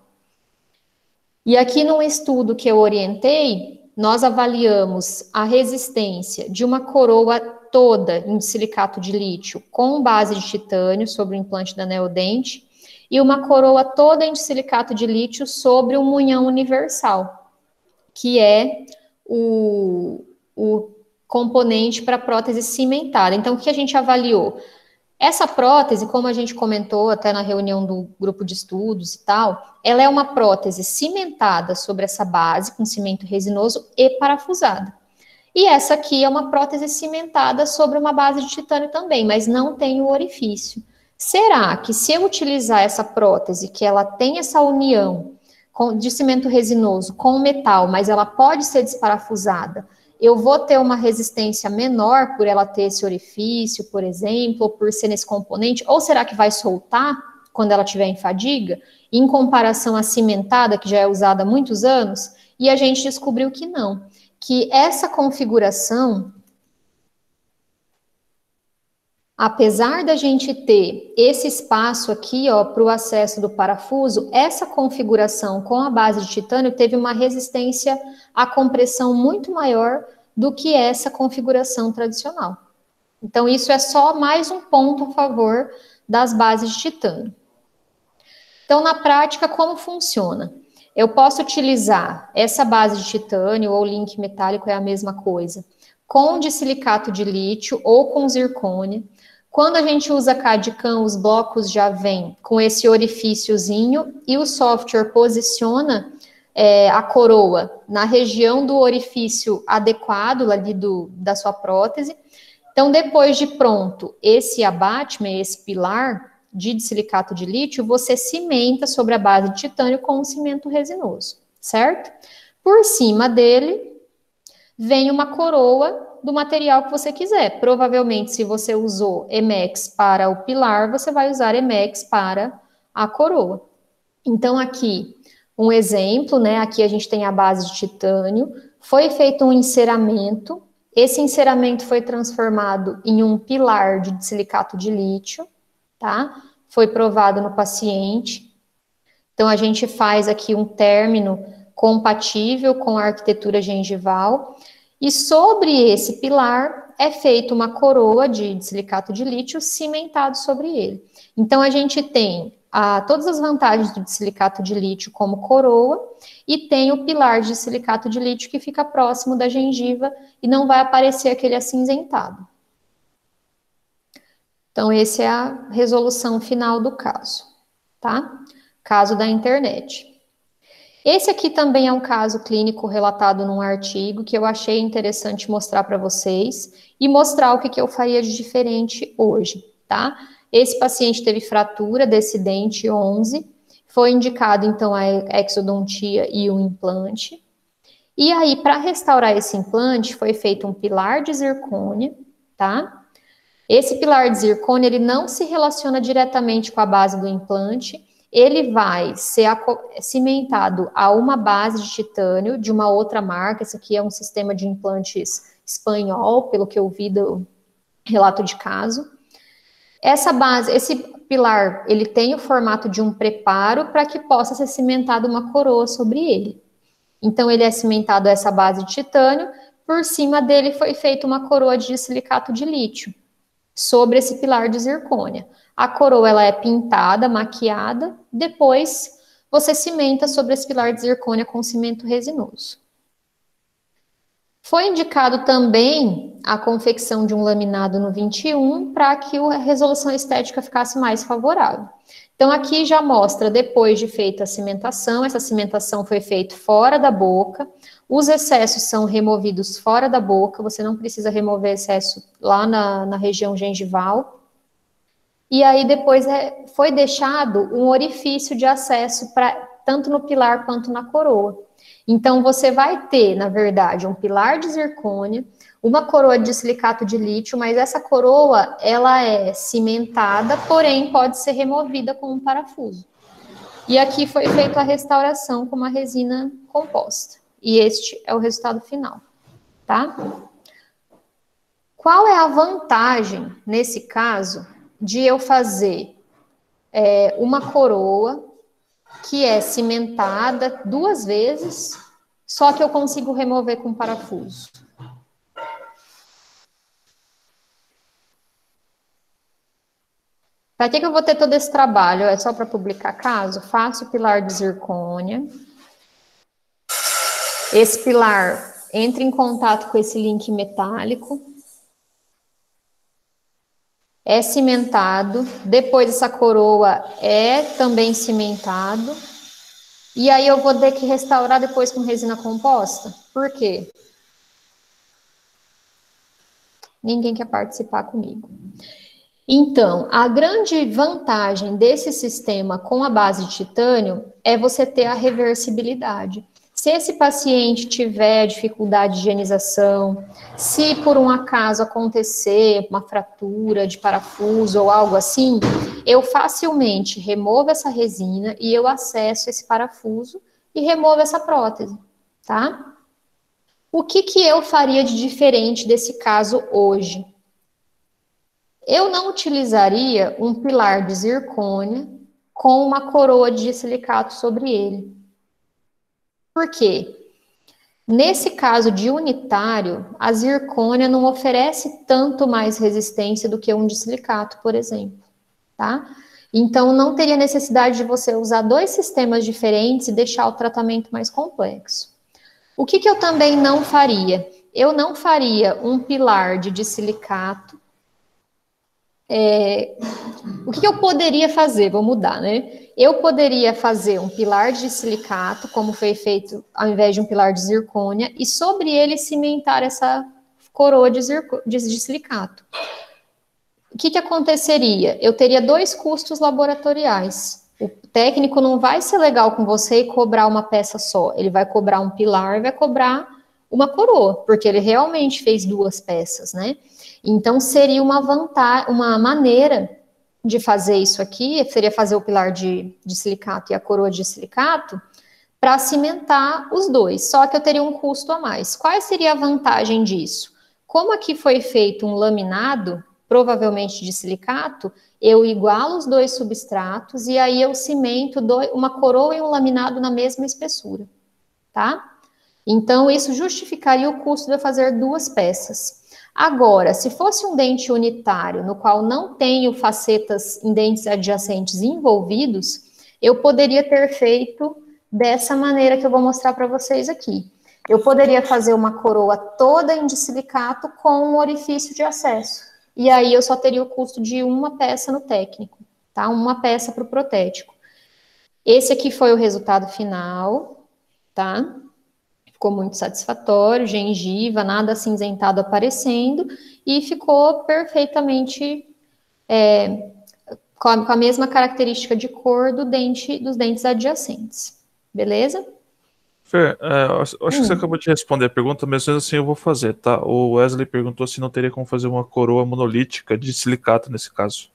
E aqui no estudo que eu orientei, nós avaliamos a resistência de uma coroa toda em silicato de lítio com base de titânio sobre o implante da Neodent e uma coroa toda em silicato de lítio sobre o munhão universal, que é o componente para prótese cimentada. Então, o que a gente avaliou? Essa prótese, como a gente comentou até na reunião do grupo de estudos e tal, ela é uma prótese cimentada sobre essa base com cimento resinoso e parafusada. E essa aqui é uma prótese cimentada sobre uma base de titânio também, mas não tem o orifício. Será que se eu utilizar essa prótese, que ela tem essa união de cimento resinoso com metal, mas ela pode ser desparafusada, eu vou ter uma resistência menor por ela ter esse orifício, por exemplo, ou por ser nesse componente? Ou será que vai soltar quando ela estiver em fadiga, em comparação à cimentada, que já é usada há muitos anos? E a gente descobriu que não. Que essa configuração, apesar da gente ter esse espaço aqui, ó, para o acesso do parafuso, essa configuração com a base de titânio teve uma resistência à compressão muito maior do que essa configuração tradicional. Então, isso é só mais um ponto a favor das bases de titânio. Então, na prática, como funciona? Eu posso utilizar essa base de titânio ou link metálico, é a mesma coisa, com dissilicato de lítio ou com zircônia, Quando a gente usa CAD/CAM, os blocos já vêm com esse orifíciozinho e o software posiciona a coroa na região do orifício adequado ali da sua prótese. Então, depois de pronto, esse abattement, esse pilar de silicato de lítio, você cimenta sobre a base de titânio com um cimento resinoso, certo? Por cima dele, vem uma coroa do material que você quiser. Provavelmente, se você usou Emex para o pilar, você vai usar Emex para a coroa. Então, aqui, um exemplo, né? Aqui a gente tem a base de titânio, foi feito um enceramento, esse enceramento foi transformado em um pilar de silicato de lítio, tá? Foi provado no paciente. Então, a gente faz aqui um término compatível com a arquitetura gengival, e sobre esse pilar é feita uma coroa de silicato de lítio cimentado sobre ele. Então, a gente tem todas as vantagens do silicato de lítio como coroa, e tem o pilar de silicato de lítio que fica próximo da gengiva e não vai aparecer aquele acinzentado. Então, essa é a resolução final do caso, tá? Caso da internet. Esse aqui também é um caso clínico relatado num artigo que eu achei interessante mostrar para vocês e mostrar o que eu faria de diferente hoje, tá? Esse paciente teve fratura desse dente 11, foi indicado então a exodontia e o implante. E aí, para restaurar esse implante, foi feito um pilar de zircônia, tá? Esse pilar de zircônia, ele não se relaciona diretamente com a base do implante, ele vai ser cimentado a uma base de titânio de uma outra marca. Esse aqui é um sistema de implantes espanhol, pelo que eu vi do relato de caso. Essa base, esse pilar, ele tem o formato de um preparo para que possa ser cimentado uma coroa sobre ele. Então, ele é cimentado a essa base de titânio, por cima dele foi feita uma coroa de silicato de lítio sobre esse pilar de zircônia. A coroa ela é pintada, maquiada, depois você cimenta sobre esse pilar de zircônia com cimento resinoso. Foi indicado também a confecção de um laminado no 21 para que a resolução estética ficasse mais favorável. Então, aqui já mostra, depois de feita a cimentação, essa cimentação foi feita fora da boca, os excessos são removidos fora da boca, você não precisa remover excesso lá na região gengival. E aí depois foi deixado um orifício de acesso tanto no pilar quanto na coroa. Então você vai ter, na verdade, um pilar de zircônia, uma coroa de silicato de lítio, mas essa coroa, ela é cimentada, porém pode ser removida com um parafuso. E aqui foi feita a restauração com uma resina composta. E este é o resultado final, tá? Qual é a vantagem, nesse caso, de eu fazer uma coroa que é cimentada 2 vezes, só que eu consigo remover com parafuso? Para que eu vou ter todo esse trabalho? É só para publicar caso? Faço o pilar de zircônia. Esse pilar entra em contato com esse link metálico. É cimentado. Depois essa coroa é também cimentado. E aí eu vou ter que restaurar depois com resina composta. Por quê? Ninguém quer participar comigo. Então, a grande vantagem desse sistema com a base de titânio é você ter a reversibilidade. Se esse paciente tiver dificuldade de higienização, se por um acaso acontecer uma fratura de parafuso ou algo assim, eu facilmente removo essa resina e eu acesso esse parafuso e removo essa prótese, tá? O que eu faria de diferente desse caso hoje? Eu não utilizaria um pilar de zircônia com uma coroa de silicato sobre ele. Por quê? Nesse caso de unitário, a zircônia não oferece tanto mais resistência do que um de silicato, por exemplo, tá? Então, não teria necessidade de você usar 2 sistemas diferentes e deixar o tratamento mais complexo. O que eu também não faria? Eu não faria um pilar de silicato O que eu poderia fazer? Vou mudar, né? Eu poderia fazer um pilar de silicato, como foi feito ao invés de um pilar de zircônia, e sobre ele cimentar essa coroa de silicato. O que aconteceria? Eu teria 2 custos laboratoriais. O técnico não vai ser legal com você e cobrar uma peça só. Ele vai cobrar um pilar e vai cobrar uma coroa, porque ele realmente fez 2 peças, né? Então, seria uma maneira de fazer isso aqui, seria fazer o pilar de silicato e a coroa de silicato, para cimentar os 2, só que eu teria um custo a mais. Qual seria a vantagem disso? Como aqui foi feito um laminado, provavelmente de silicato, eu igualo os 2 substratos e aí eu cimento uma coroa e um laminado na mesma espessura, tá? Então, isso justificaria o custo de eu fazer 2 peças. Agora, se fosse um dente unitário, no qual não tenho facetas em dentes adjacentes envolvidos, eu poderia ter feito dessa maneira que eu vou mostrar para vocês aqui. Eu poderia fazer uma coroa toda em silicato com um orifício de acesso. E aí eu só teria o custo de uma peça no técnico, tá? Uma peça para o protético. Esse aqui foi o resultado final, tá? Ficou muito satisfatório, gengiva, nada acinzentado aparecendo, e ficou perfeitamente com a mesma característica de cor dos dentes adjacentes. Beleza? Fer, acho que você acabou de responder a pergunta, mas mesmo assim eu vou fazer, tá? O Wesley perguntou se não teria como fazer uma coroa monolítica de silicato nesse caso.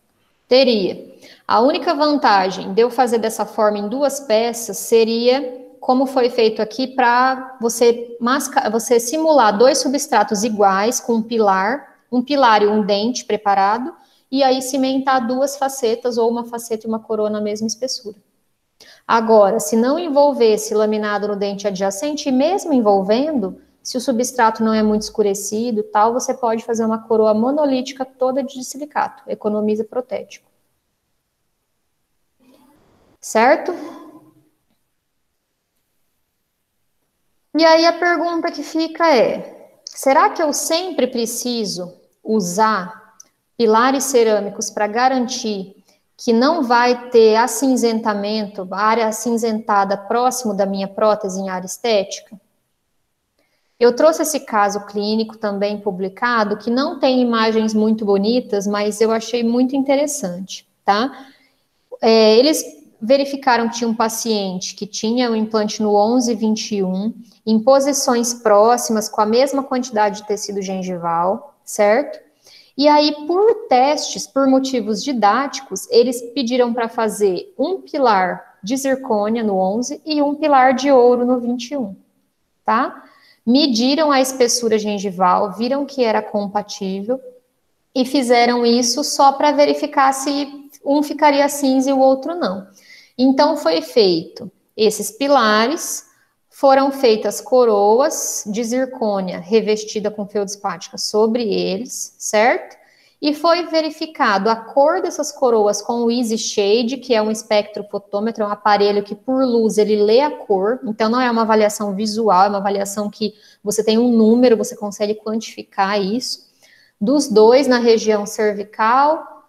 Teria. A única vantagem de eu fazer dessa forma em 2 peças seria, como foi feito aqui, para você simular 2 substratos iguais com um pilar e um dente preparado, e aí cimentar 2 facetas, ou uma faceta e uma coroa na mesma espessura. Agora, se não envolvesse laminado no dente adjacente, e mesmo envolvendo, se o substrato não é muito escurecido, tal, você pode fazer uma coroa monolítica toda de silicato, economiza protético. Certo? E aí a pergunta que fica é, será que eu sempre preciso usar pilares cerâmicos para garantir que não vai ter acinzentamento, área acinzentada próximo da minha prótese em área estética? Eu trouxe esse caso clínico também publicado, que não tem imagens muito bonitas, mas eu achei muito interessante, tá? Eles verificaram que tinha um paciente que tinha o implante no 11-21, em posições próximas, com a mesma quantidade de tecido gengival, certo? E aí, por testes, por motivos didáticos, eles pediram para fazer um pilar de zircônia no 11 e um pilar de ouro no 21, tá? Mediram a espessura gengival, viram que era compatível e fizeram isso só para verificar se um ficaria cinza e o outro não. Então, foi feito esses pilares, foram feitas coroas de zircônia revestida com feldspática sobre eles, certo? E foi verificado a cor dessas coroas com o Easy Shade, que é um espectrofotômetro, é um aparelho que por luz ele lê a cor, então não é uma avaliação visual, é uma avaliação que você tem um número, você consegue quantificar isso. Dos 2 na região cervical,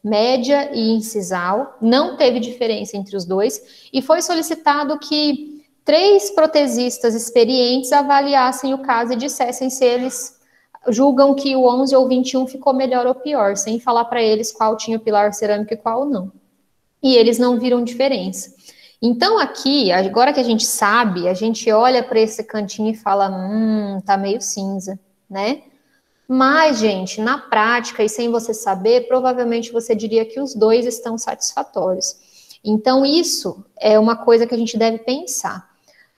média e incisal, não teve diferença entre os 2, e foi solicitado que 3 protesistas experientes avaliassem o caso e dissessem se eles julgam que o 11 ou 21 ficou melhor ou pior, sem falar para eles qual tinha o pilar cerâmico e qual não. E eles não viram diferença. Então aqui, agora que a gente sabe, a gente olha para esse cantinho e fala, tá meio cinza, né? Mas, gente, na prática, e sem você saber, provavelmente você diria que os 2 estão satisfatórios. Então, isso é uma coisa que a gente deve pensar.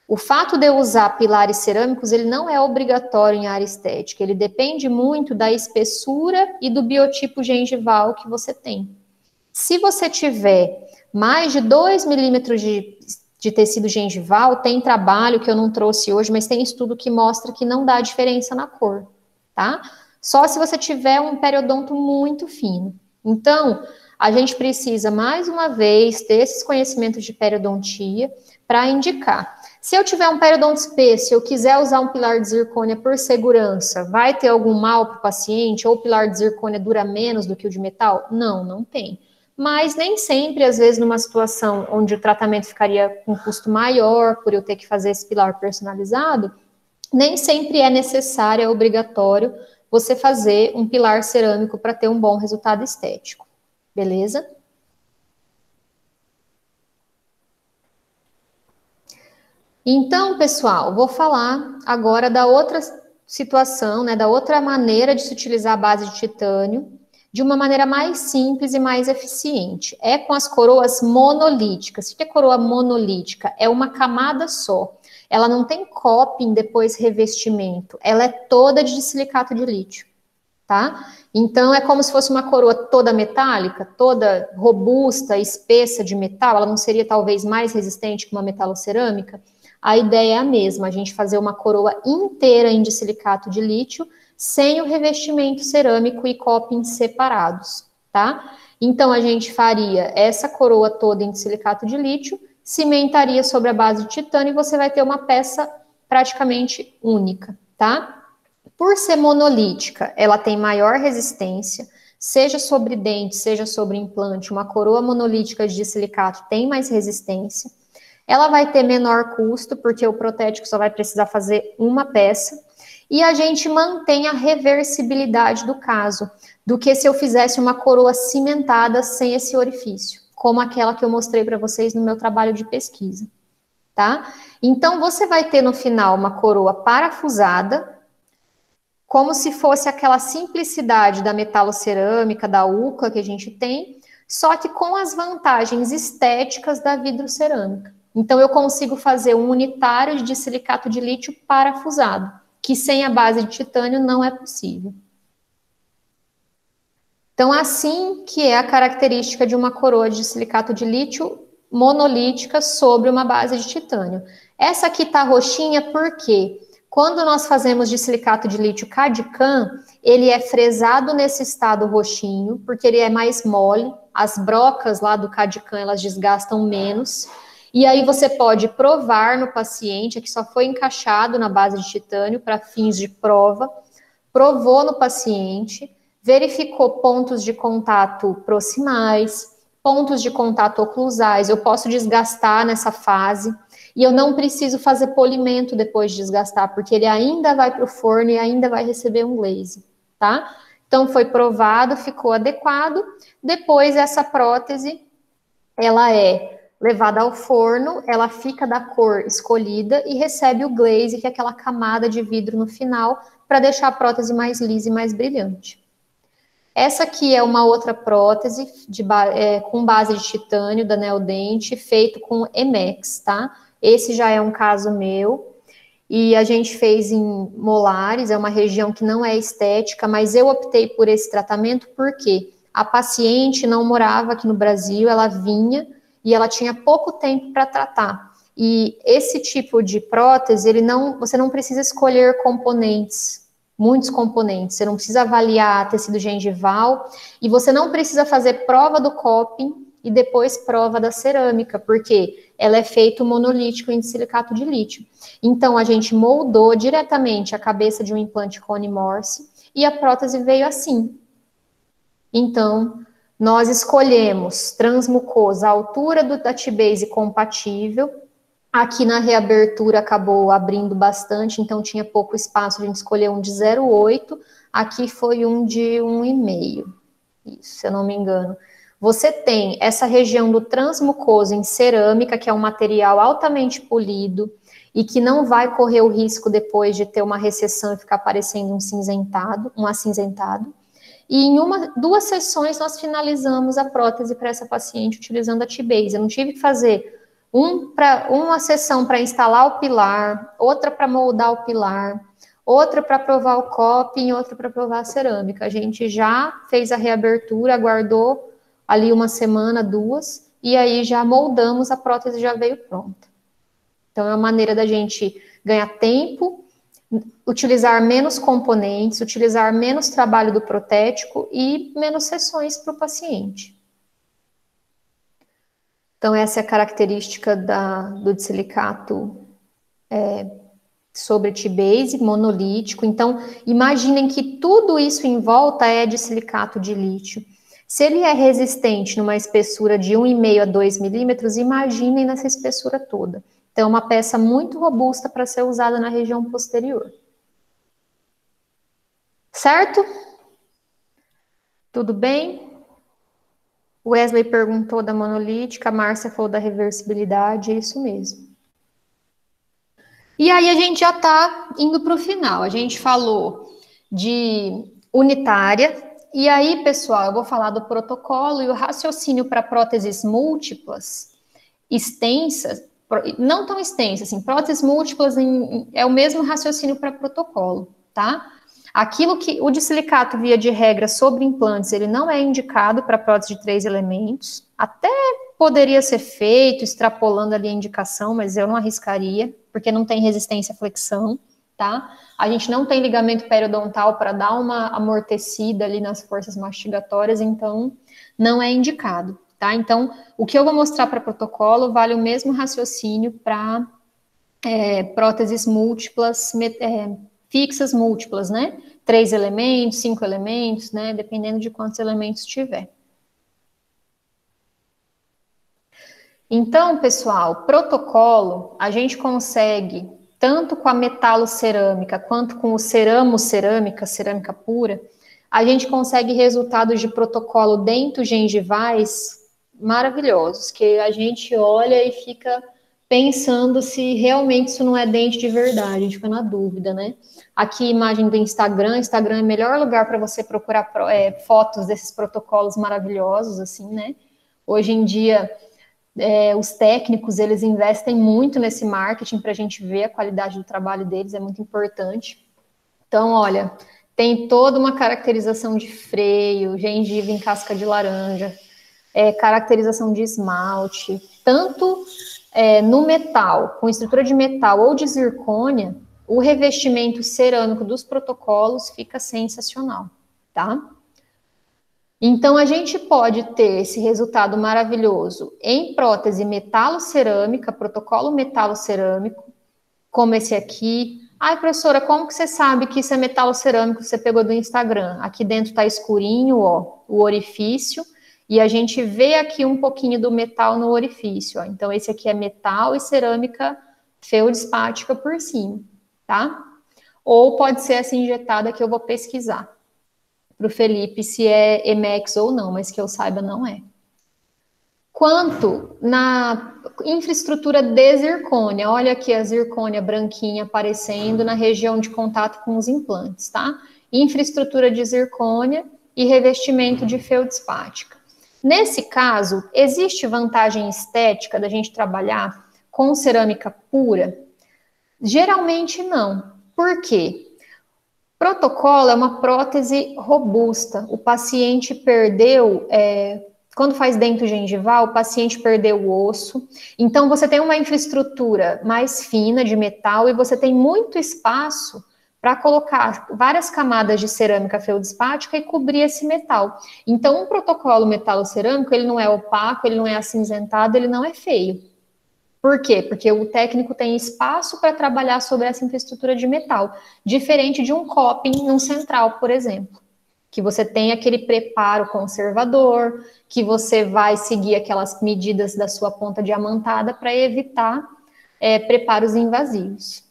O fato de eu usar pilares cerâmicos, ele não é obrigatório em área estética, ele depende muito da espessura e do biotipo gengival que você tem. Se você tiver mais de 2 milímetros de tecido gengival, tem trabalho que eu não trouxe hoje, mas tem estudo que mostra que não dá diferença na cor, tá? Só se você tiver um periodonto muito fino. Então, a gente precisa, mais uma vez, ter esses conhecimentos de periodontia para indicar. Se eu tiver um periodonto espesso, eu quiser usar um pilar de zircônia por segurança, vai ter algum mal para o paciente? Ou o pilar de zircônia dura menos do que o de metal? Não, não tem. Mas nem sempre, às vezes, numa situação onde o tratamento ficaria com um custo maior, por eu ter que fazer esse pilar personalizado, nem sempre é necessário, é obrigatório, você fazer um pilar cerâmico para ter um bom resultado estético. Beleza? Então, pessoal, vou falar agora da outra situação, né, da outra maneira de se utilizar a base de titânio, de uma maneira mais simples e mais eficiente. É com as coroas monolíticas. O que é coroa monolítica? É uma camada só. Ela não tem coping depois revestimento. Ela é toda de silicato de lítio, tá? Então, é como se fosse uma coroa toda metálica, toda robusta, espessa de metal. Ela não seria talvez mais resistente que uma metalocerâmica? A ideia é a mesma, a gente fazer uma coroa inteira em silicato de lítio, sem o revestimento cerâmico e coping separados, tá? Então, a gente faria essa coroa toda em silicato de lítio, cimentaria sobre a base de titânio e você vai ter uma peça praticamente única, tá? Por ser monolítica, ela tem maior resistência, seja sobre dente, seja sobre implante, uma coroa monolítica de silicato tem mais resistência. Ela vai ter menor custo, porque o protético só vai precisar fazer uma peça, e a gente mantém a reversibilidade do caso, do que se eu fizesse uma coroa cimentada sem esse orifício, como aquela que eu mostrei para vocês no meu trabalho de pesquisa, tá? Então, você vai ter no final uma coroa parafusada, como se fosse aquela simplicidade da metalocerâmica, da UCLA que a gente tem, só que com as vantagens estéticas da vidrocerâmica. Então, eu consigo fazer um unitário de silicato de lítio parafusado, que sem a base de titânio não é possível. Então, assim que é a característica de uma coroa de silicato de lítio monolítica sobre uma base de titânio. Essa aqui tá roxinha porque quando nós fazemos de silicato de lítio CAD/CAM, ele é fresado nesse estado roxinho, porque ele é mais mole, as brocas lá do CAD/CAM, elas desgastam menos, e aí você pode provar no paciente, que só foi encaixado na base de titânio para fins de prova, provou no paciente, verificou pontos de contato proximais, pontos de contato oclusais, eu posso desgastar nessa fase, e eu não preciso fazer polimento depois de desgastar, porque ele ainda vai para o forno e ainda vai receber um glaze, tá? Então, foi provado, ficou adequado. Depois, essa prótese, ela é levada ao forno, ela fica da cor escolhida e recebe o glaze, que é aquela camada de vidro no final, para deixar a prótese mais lisa e mais brilhante. Essa aqui é uma outra prótese com base de titânio da Neodente, feito com Emex, tá? Esse já é um caso meu, e a gente fez em molares, é uma região que não é estética, mas eu optei por esse tratamento porque a paciente não morava aqui no Brasil, ela vinha e ela tinha pouco tempo para tratar. E esse tipo de prótese, você não precisa escolher componentes, muitos componentes, você não precisa avaliar tecido gengival e você não precisa fazer prova do coping e depois prova da cerâmica, porque ela é feito monolítico em silicato de lítio. Então, a gente moldou diretamente a cabeça de um implante cone Morse e a prótese veio assim. Então, nós escolhemos transmucosa, a altura da T-base compatível. Aqui na reabertura acabou abrindo bastante, então tinha pouco espaço, a gente escolheu um de 0,8, aqui foi um de 1,5, isso, se eu não me engano. Você tem essa região do transmucoso em cerâmica, que é um material altamente polido e que não vai correr o risco depois de ter uma recessão e ficar parecendo um acinzentado. E em duas sessões nós finalizamos a prótese para essa paciente utilizando a T-base. Eu não tive que fazer uma sessão para instalar o pilar, outra para moldar o pilar, outra para provar o coping e outra para provar a cerâmica. A gente já fez a reabertura, aguardou ali uma semana, duas, e aí já moldamos, a prótese já veio pronta. Então, é uma maneira da gente ganhar tempo, utilizar menos componentes, utilizar menos trabalho do protético e menos sessões para o paciente. Então, essa é a característica do silicato sobre T-base, monolítico. Então, imaginem que tudo isso em volta é de silicato de lítio. Se ele é resistente numa espessura de 1,5 a 2 milímetros, imaginem nessa espessura toda. Então, é uma peça muito robusta para ser usada na região posterior. Certo? Tudo bem? O Wesley perguntou da monolítica, a Márcia falou da reversibilidade, é isso mesmo. E aí a gente já está indo para o final. A gente falou de unitária, e aí, pessoal, eu vou falar do protocolo e o raciocínio para próteses múltiplas, extensas, não tão extensas, assim, próteses múltiplas é o mesmo raciocínio para protocolo, tá? Aquilo que o de silicato, via de regra, sobre implantes, ele não é indicado para prótese de 3 elementos, até poderia ser feito, extrapolando ali a indicação, mas eu não arriscaria, porque não tem resistência à flexão, tá? A gente não tem ligamento periodontal para dar uma amortecida ali nas forças mastigatórias, então não é indicado, tá? Então, o que eu vou mostrar para protocolo vale o mesmo raciocínio para próteses múltiplas, fixas múltiplas, né? 3 elementos, 5 elementos, né? Dependendo de quantos elementos tiver. Então, pessoal, protocolo, a gente consegue, tanto com a metalocerâmica, quanto com o cerâmica pura, a gente consegue resultados de protocolo dentogengivais maravilhosos, que a gente olha e fica pensando se realmente isso não é dente de verdade, a gente fica na dúvida, né? Aqui, imagem do Instagram é o melhor lugar para você procurar fotos desses protocolos maravilhosos, assim, né? Hoje em dia, os técnicos, eles investem muito nesse marketing para a gente ver a qualidade do trabalho deles, é muito importante. Então, olha, tem toda uma caracterização de freio, gengiva em casca de laranja, caracterização de esmalte, tanto no metal, com estrutura de metal ou de zircônia, o revestimento cerâmico dos protocolos fica sensacional, tá? Então, a gente pode ter esse resultado maravilhoso em prótese metalocerâmica, protocolo metalocerâmico, como esse aqui. Ai, professora, como que você sabe que isso é metalocerâmico que você pegou do Instagram? Aqui dentro tá escurinho, ó, o orifício, e a gente vê aqui um pouquinho do metal no orifício, ó. Então, esse aqui é metal e cerâmica feldspática por cima, tá? Ou pode ser essa injetada que eu vou pesquisar para o Felipe se é Emex ou não, mas que eu saiba não é. Quanto na infraestrutura de zircônia, olha aqui a zircônia branquinha aparecendo na região de contato com os implantes, tá? Infraestrutura de zircônia e revestimento de feldspática. Nesse caso, existe vantagem estética da gente trabalhar com cerâmica pura? Geralmente não. Por quê? Protocolo é uma prótese robusta. O paciente perdeu, quando faz dento gengival, o paciente perdeu o osso. Então, você tem uma infraestrutura mais fina de metal e você tem muito espaço para colocar várias camadas de cerâmica feldspática e cobrir esse metal. Então, um protocolo metalocerâmico, ele não é opaco, ele não é acinzentado, ele não é feio. Por quê? Porque o técnico tem espaço para trabalhar sobre essa infraestrutura de metal, diferente de um coping num central, por exemplo, que você tem aquele preparo conservador, que você vai seguir aquelas medidas da sua ponta diamantada para evitar preparos invasivos.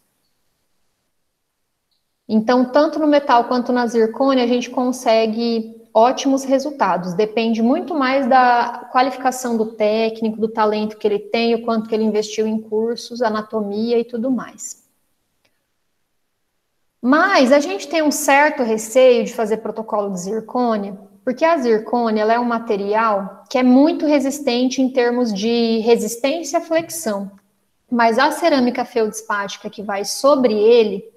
Então, tanto no metal quanto na zircônia, a gente consegue ótimos resultados. Depende muito mais da qualificação do técnico, do talento que ele tem, o quanto que ele investiu em cursos, anatomia e tudo mais. Mas a gente tem um certo receio de fazer protocolo de zircônia, porque a zircônia ela é um material que é muito resistente em termos de resistência à flexão. Mas a cerâmica feldspática que vai sobre ele,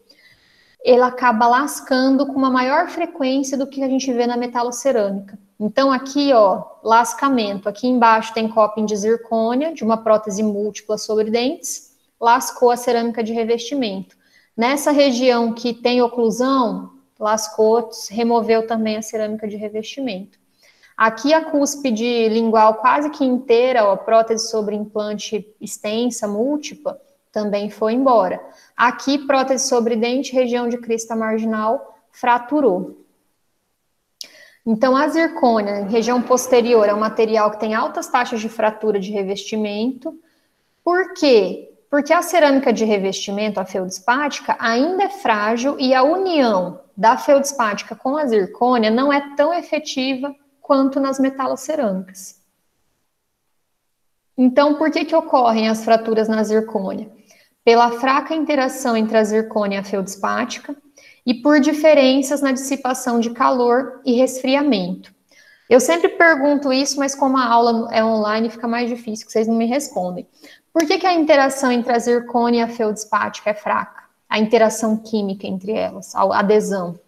ela acaba lascando com uma maior frequência do que a gente vê na metalocerâmica. Então, aqui, ó, lascamento. Aqui embaixo tem coping de zircônia, de uma prótese múltipla sobre dentes, lascou a cerâmica de revestimento. Nessa região que tem oclusão, lascou, removeu também a cerâmica de revestimento. Aqui a cúspide lingual quase que inteira, ó, prótese sobre implante extensa, múltipla, também foi embora. Aqui, prótese sobre dente, região de crista marginal, fraturou. Então, a zircônia, região posterior, é um material que tem altas taxas de fratura de revestimento. Por quê? Porque a cerâmica de revestimento, a feldspática, ainda é frágil e a união da feldspática com a zircônia não é tão efetiva quanto nas metalocerâmicas. Então, por que ocorrem as fraturas na zircônia? Pela fraca interação entre a zircônia e a feldspática e por diferenças na dissipação de calor e resfriamento. Eu sempre pergunto isso, mas como a aula é online, fica mais difícil, que vocês não me respondem. Por que a interação entre a zircônia e a feldspática é fraca? A interação química entre elas, a adesão.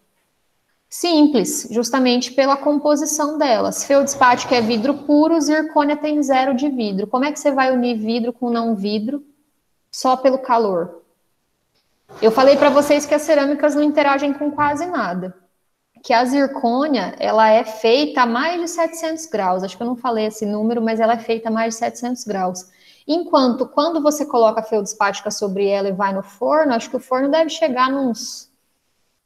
Simples, justamente pela composição delas. Feldspática é vidro puro, zircônia tem 0 de vidro. Como é que você vai unir vidro com não vidro só pelo calor? Eu falei para vocês que as cerâmicas não interagem com quase nada. Que a zircônia, ela é feita a mais de 700 graus. Acho que eu não falei esse número, mas ela é feita a mais de 700 graus. Enquanto, quando você coloca a feldspática sobre ela e vai no forno, acho que o forno deve chegar nos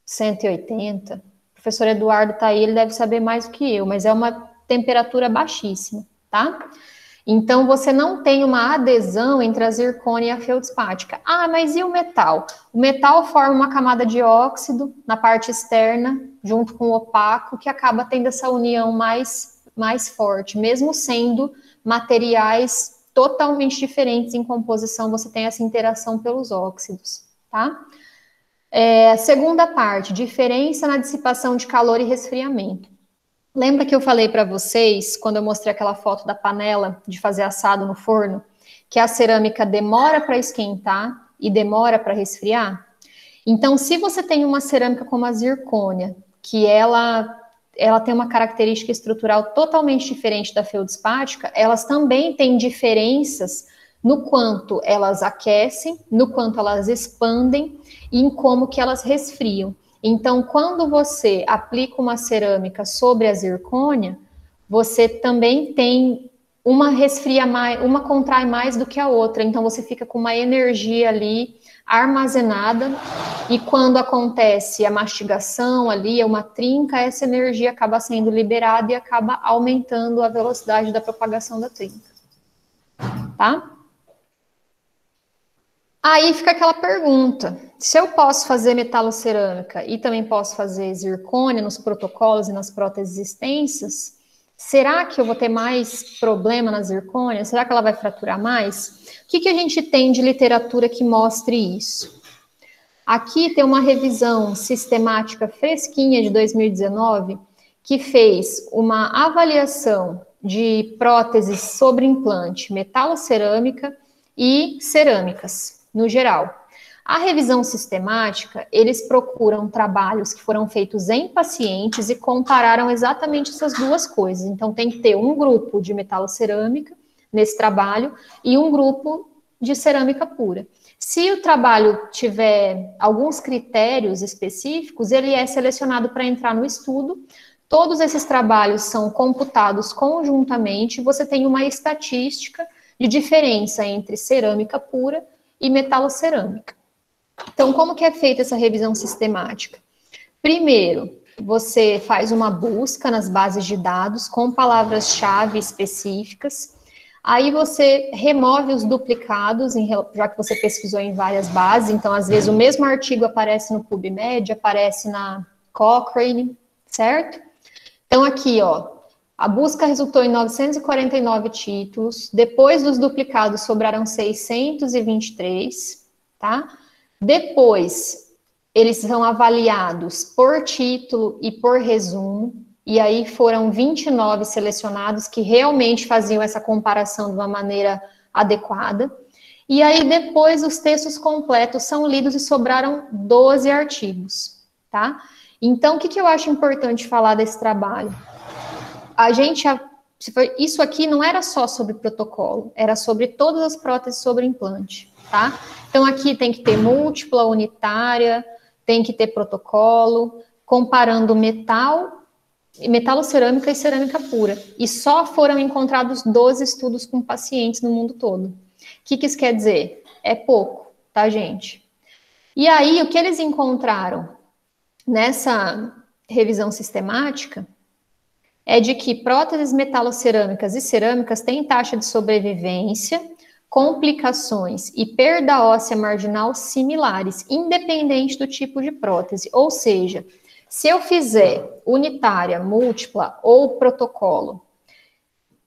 180. O professor Eduardo tá aí, ele deve saber mais do que eu, mas é uma temperatura baixíssima, tá? Então, você não tem uma adesão entre a zircônia e a feldspática. Ah, mas e o metal? O metal forma uma camada de óxido na parte externa, junto com o opaco, que acaba tendo essa união mais forte. Mesmo sendo materiais totalmente diferentes em composição, você tem essa interação pelos óxidos, tá? Segunda parte, diferença na dissipação de calor e resfriamento. Lembra que eu falei para vocês, quando eu mostrei aquela foto da panela de fazer assado no forno, que a cerâmica demora para esquentar e demora para resfriar? Então, se você tem uma cerâmica como a zircônia, que ela tem uma característica estrutural totalmente diferente da feldspática, elas também têm diferenças no quanto elas aquecem, no quanto elas expandem e em como que elas resfriam. Então, quando você aplica uma cerâmica sobre a zircônia, você também tem uma resfria mais, uma contrai mais do que a outra. Então, você fica com uma energia ali armazenada e quando acontece a mastigação ali, uma trinca, essa energia acaba sendo liberada e acaba aumentando a velocidade da propagação da trinca. Tá? Aí fica aquela pergunta, se eu posso fazer metalocerâmica e também posso fazer zircônia nos protocolos e nas próteses extensas, será que eu vou ter mais problema na zircônia? Será que ela vai fraturar mais? O que a gente tem de literatura que mostre isso? Aqui tem uma revisão sistemática fresquinha de 2019 que fez uma avaliação de próteses sobre implante, metalocerâmica e cerâmicas, no geral. A revisão sistemática, eles procuram trabalhos que foram feitos em pacientes e compararam exatamente essas duas coisas. Então, tem que ter um grupo de metalocerâmica nesse trabalho e um grupo de cerâmica pura. Se o trabalho tiver alguns critérios específicos, ele é selecionado para entrar no estudo. Todos esses trabalhos são computados conjuntamente, você tem uma estatística de diferença entre cerâmica pura e metalocerâmica. Então, como que é feita essa revisão sistemática? Primeiro, você faz uma busca nas bases de dados com palavras-chave específicas, aí você remove os duplicados, já que você pesquisou em várias bases, então, às vezes, o mesmo artigo aparece no PubMed, aparece na Cochrane, certo? Então, aqui, ó, a busca resultou em 949 títulos, depois dos duplicados sobraram 623, tá? Depois, eles são avaliados por título e por resumo, e aí foram 29 selecionados que realmente faziam essa comparação de uma maneira adequada. E aí, depois, os textos completos são lidos e sobraram 12 artigos, tá? Então, o que eu acho importante falar desse trabalho? Isso aqui não era só sobre protocolo, era sobre todas as próteses sobre implante, tá? Então, aqui tem que ter múltipla, unitária, tem que ter protocolo, comparando metalocerâmica e cerâmica pura. E só foram encontrados 12 estudos com pacientes no mundo todo. O que isso quer dizer? É pouco. tá, gente? E aí, o que eles encontraram nessa revisão sistemática é de que próteses metalocerâmicas e cerâmicas têm taxa de sobrevivência, complicações e perda óssea marginal similares, independente do tipo de prótese. Ou seja, se eu fizer unitária, múltipla ou protocolo,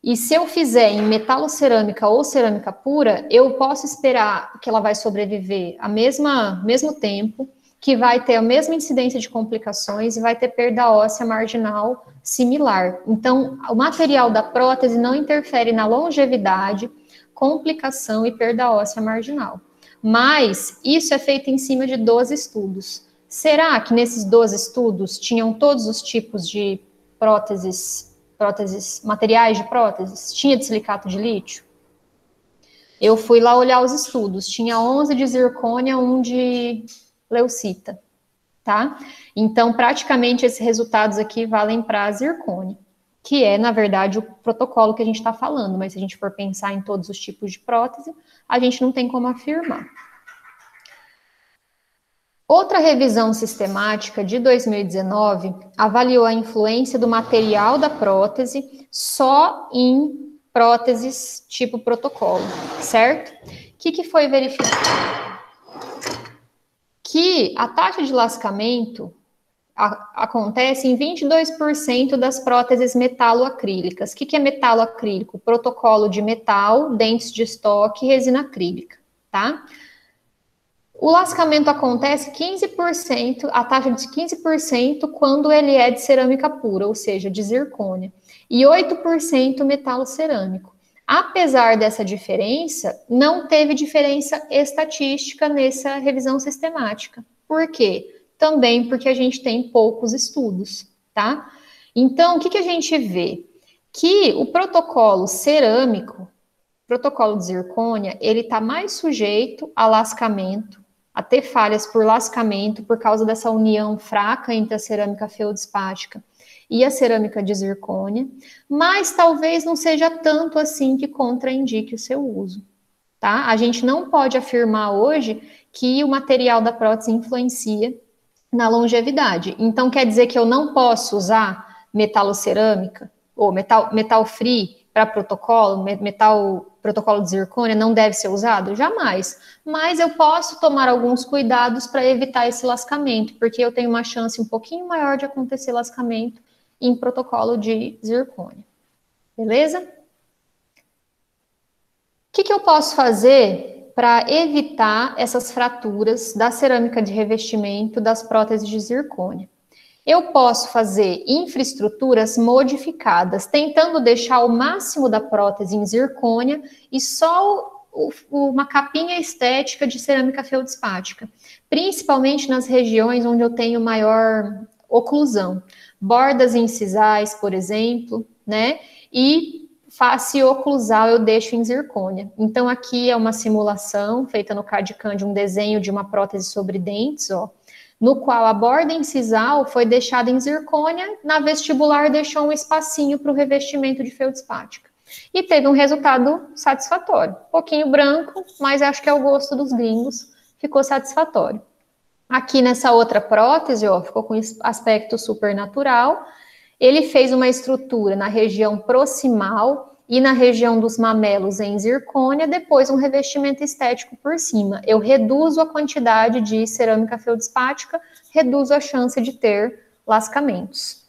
e se eu fizer em metalocerâmica ou cerâmica pura, eu posso esperar que ela vai sobreviver mesmo tempo, que vai ter a mesma incidência de complicações e vai ter perda óssea marginal similar. Então, o material da prótese não interfere na longevidade, complicação e perda óssea marginal. Mas isso é feito em cima de 12 estudos. Será que nesses 12 estudos tinham todos os tipos de próteses, materiais de próteses? Tinha de silicato de lítio? Eu fui lá olhar os estudos. Tinha 11 de zircônia, 1 de leucita, tá? Então, praticamente, esses resultados aqui valem para a zircônia, que é, na verdade, o protocolo que a gente está falando, mas se a gente for pensar em todos os tipos de prótese, a gente não tem como afirmar. Outra revisão sistemática de 2019 avaliou a influência do material da prótese só em próteses tipo protocolo, certo? O que foi verificado? Que a taxa de lascamento acontece em 22% das próteses metaloacrílicas. O que é metaloacrílico? Protocolo de metal, dentes de estoque e resina acrílica, tá? O lascamento acontece 15%, a taxa de 15% quando ele é de cerâmica pura, ou seja, de zircônia, e 8% metalocerâmico. Apesar dessa diferença, não teve diferença estatística nessa revisão sistemática. Por quê? Também porque a gente tem poucos estudos, tá? Então, o que a gente vê? Que o protocolo cerâmico, protocolo de zircônia, ele está mais sujeito a lascamento, a ter falhas por lascamento, por causa dessa união fraca entre a cerâmica feldspática e a cerâmica de zircônia, mas talvez não seja tanto assim que contraindique o seu uso, tá? A gente não pode afirmar hoje que o material da prótese influencia na longevidade. Então, quer dizer que eu não posso usar metalocerâmica ou metal free para protocolo, protocolo de zircônia não deve ser usado? Jamais. Mas eu posso tomar alguns cuidados para evitar esse lascamento, porque eu tenho uma chance um pouquinho maior de acontecer lascamento em protocolo de zircônia. Beleza? O que eu posso fazer para evitar essas fraturas da cerâmica de revestimento das próteses de zircônia? Eu posso fazer infraestruturas modificadas, tentando deixar o máximo da prótese em zircônia e só uma capinha estética de cerâmica feldspática, principalmente nas regiões onde eu tenho maior oclusão. Bordas incisais, por exemplo, né? E face oclusal eu deixo em zircônia. Então, aqui é uma simulação feita no CAD/CAM de um desenho de uma prótese sobre dentes, ó, no qual a borda incisal foi deixada em zircônia, na vestibular deixou um espacinho para o revestimento de feldspática. E teve um resultado satisfatório. Um pouquinho branco, mas acho que é o gosto dos gringos, ficou satisfatório. Aqui nessa outra prótese, ó, ficou com aspecto supernatural. Ele fez uma estrutura na região proximal e na região dos mamelos em zircônia, depois um revestimento estético por cima. Eu reduzo a quantidade de cerâmica feldspática, reduzo a chance de ter lascamentos.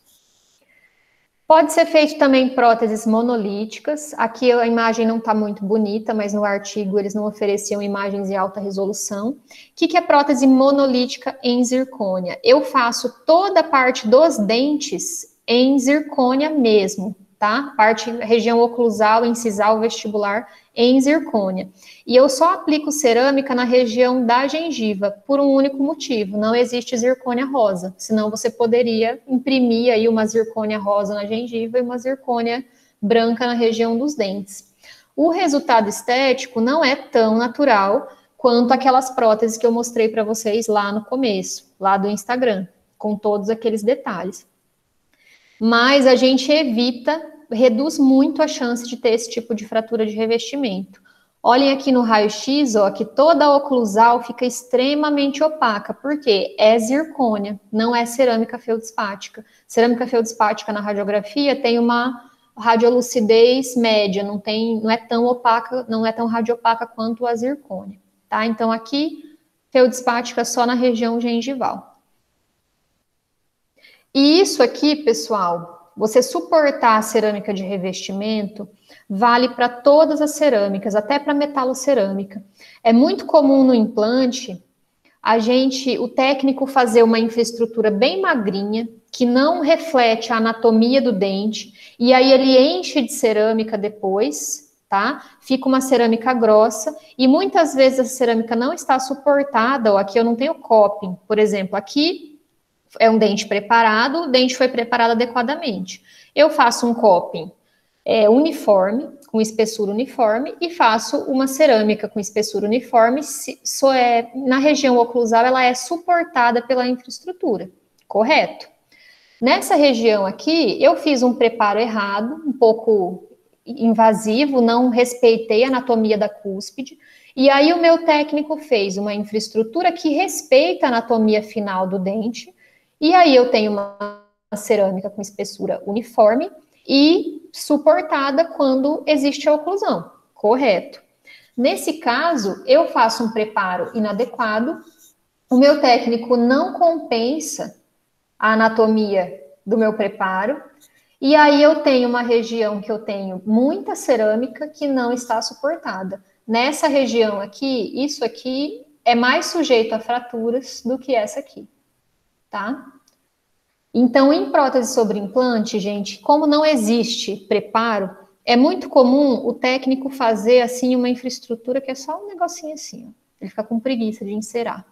Pode ser feito também próteses monolíticas. Aqui a imagem não está muito bonita, mas no artigo eles não ofereciam imagens em alta resolução. O que é prótese monolítica em zircônia? Eu faço toda a parte dos dentes em zircônia mesmo, tá? Região oclusal, incisal, vestibular em zircônia. E eu só aplico cerâmica na região da gengiva, por um único motivo: não existe zircônia rosa, senão você poderia imprimir aí uma zircônia rosa na gengiva e uma zircônia branca na região dos dentes. O resultado estético não é tão natural quanto aquelas próteses que eu mostrei para vocês lá no começo, lá do Instagram, com todos aqueles detalhes. Mas a gente reduz muito a chance de ter esse tipo de fratura de revestimento. Olhem aqui no raio-x, ó, que toda a oclusal fica extremamente opaca. Por quê? É zircônia, não é cerâmica feldspática. Cerâmica feldspática na radiografia tem uma radiolucidez média, não é tão opaca, não é tão radiopaca quanto a zircônia, tá? Então aqui, feldspática só na região gengival. E isso aqui, pessoal, você suportar a cerâmica de revestimento vale para todas as cerâmicas, até para metalocerâmica. É muito comum no implante o técnico fazer uma infraestrutura bem magrinha, que não reflete a anatomia do dente, e aí ele enche de cerâmica depois, tá? Fica uma cerâmica grossa, e muitas vezes a cerâmica não está suportada, ó, aqui eu não tenho coping, por exemplo, aqui é um dente preparado, o dente foi preparado adequadamente. Eu faço um coping uniforme, com espessura uniforme, e faço uma cerâmica com espessura uniforme, na região oclusal ela é suportada pela infraestrutura, correto? Nessa região aqui, eu fiz um preparo errado, um pouco invasivo, não respeitei a anatomia da cúspide, e aí o meu técnico fez uma infraestrutura que respeita a anatomia final do dente, e aí eu tenho uma cerâmica com espessura uniforme, e suportada quando existe a oclusão, correto. Nesse caso, eu faço um preparo inadequado, o meu técnico não compensa a anatomia do meu preparo, e aí eu tenho uma região que eu tenho muita cerâmica que não está suportada. Nessa região aqui, isso aqui é mais sujeito a fraturas do que essa aqui, tá? Então, em prótese sobre implante, gente, como não existe preparo, é muito comum o técnico fazer, assim, uma infraestrutura que é só um negocinho assim, ó. Ele fica com preguiça de encerar.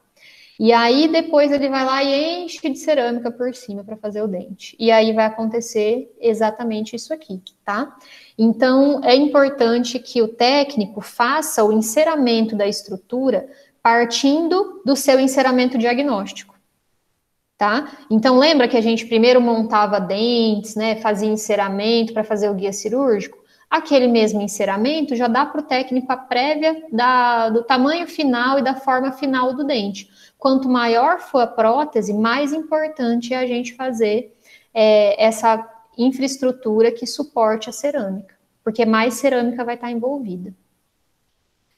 E aí, depois ele vai lá e enche de cerâmica por cima para fazer o dente. E aí vai acontecer exatamente isso aqui, tá? Então, é importante que o técnico faça o enceramento da estrutura partindo do seu enceramento diagnóstico. Tá? Então, lembra que a gente primeiro montava dentes, né, fazia enceramento para fazer o guia cirúrgico? Aquele mesmo enceramento já dá para o técnico a prévia do tamanho final e da forma final do dente. Quanto maior for a prótese, mais importante é a gente fazer essa infraestrutura que suporte a cerâmica, porque mais cerâmica vai estar envolvida.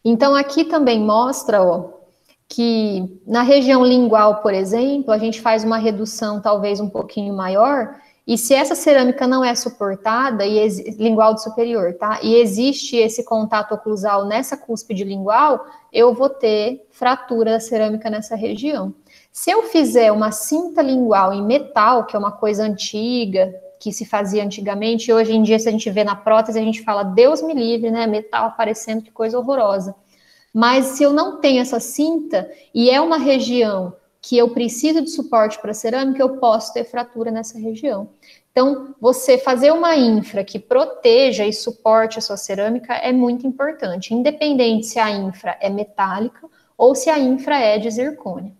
Então, aqui também mostra, ó, que na região lingual, por exemplo, a gente faz uma redução talvez um pouquinho maior, e se essa cerâmica não é suportada, lingual do superior, tá? E existe esse contato oclusal nessa cúspide lingual, eu vou ter fratura da cerâmica nessa região. Se eu fizer uma cinta lingual em metal, que é uma coisa antiga, que se fazia antigamente, e hoje em dia, se a gente vê na prótese, a gente fala, Deus me livre, né? Metal aparecendo, que coisa horrorosa. Mas se eu não tenho essa cinta e é uma região que eu preciso de suporte para cerâmica, eu posso ter fratura nessa região. Então, você fazer uma infra que proteja e suporte a sua cerâmica é muito importante, independente se a infra é metálica ou se a infra é de zircônia.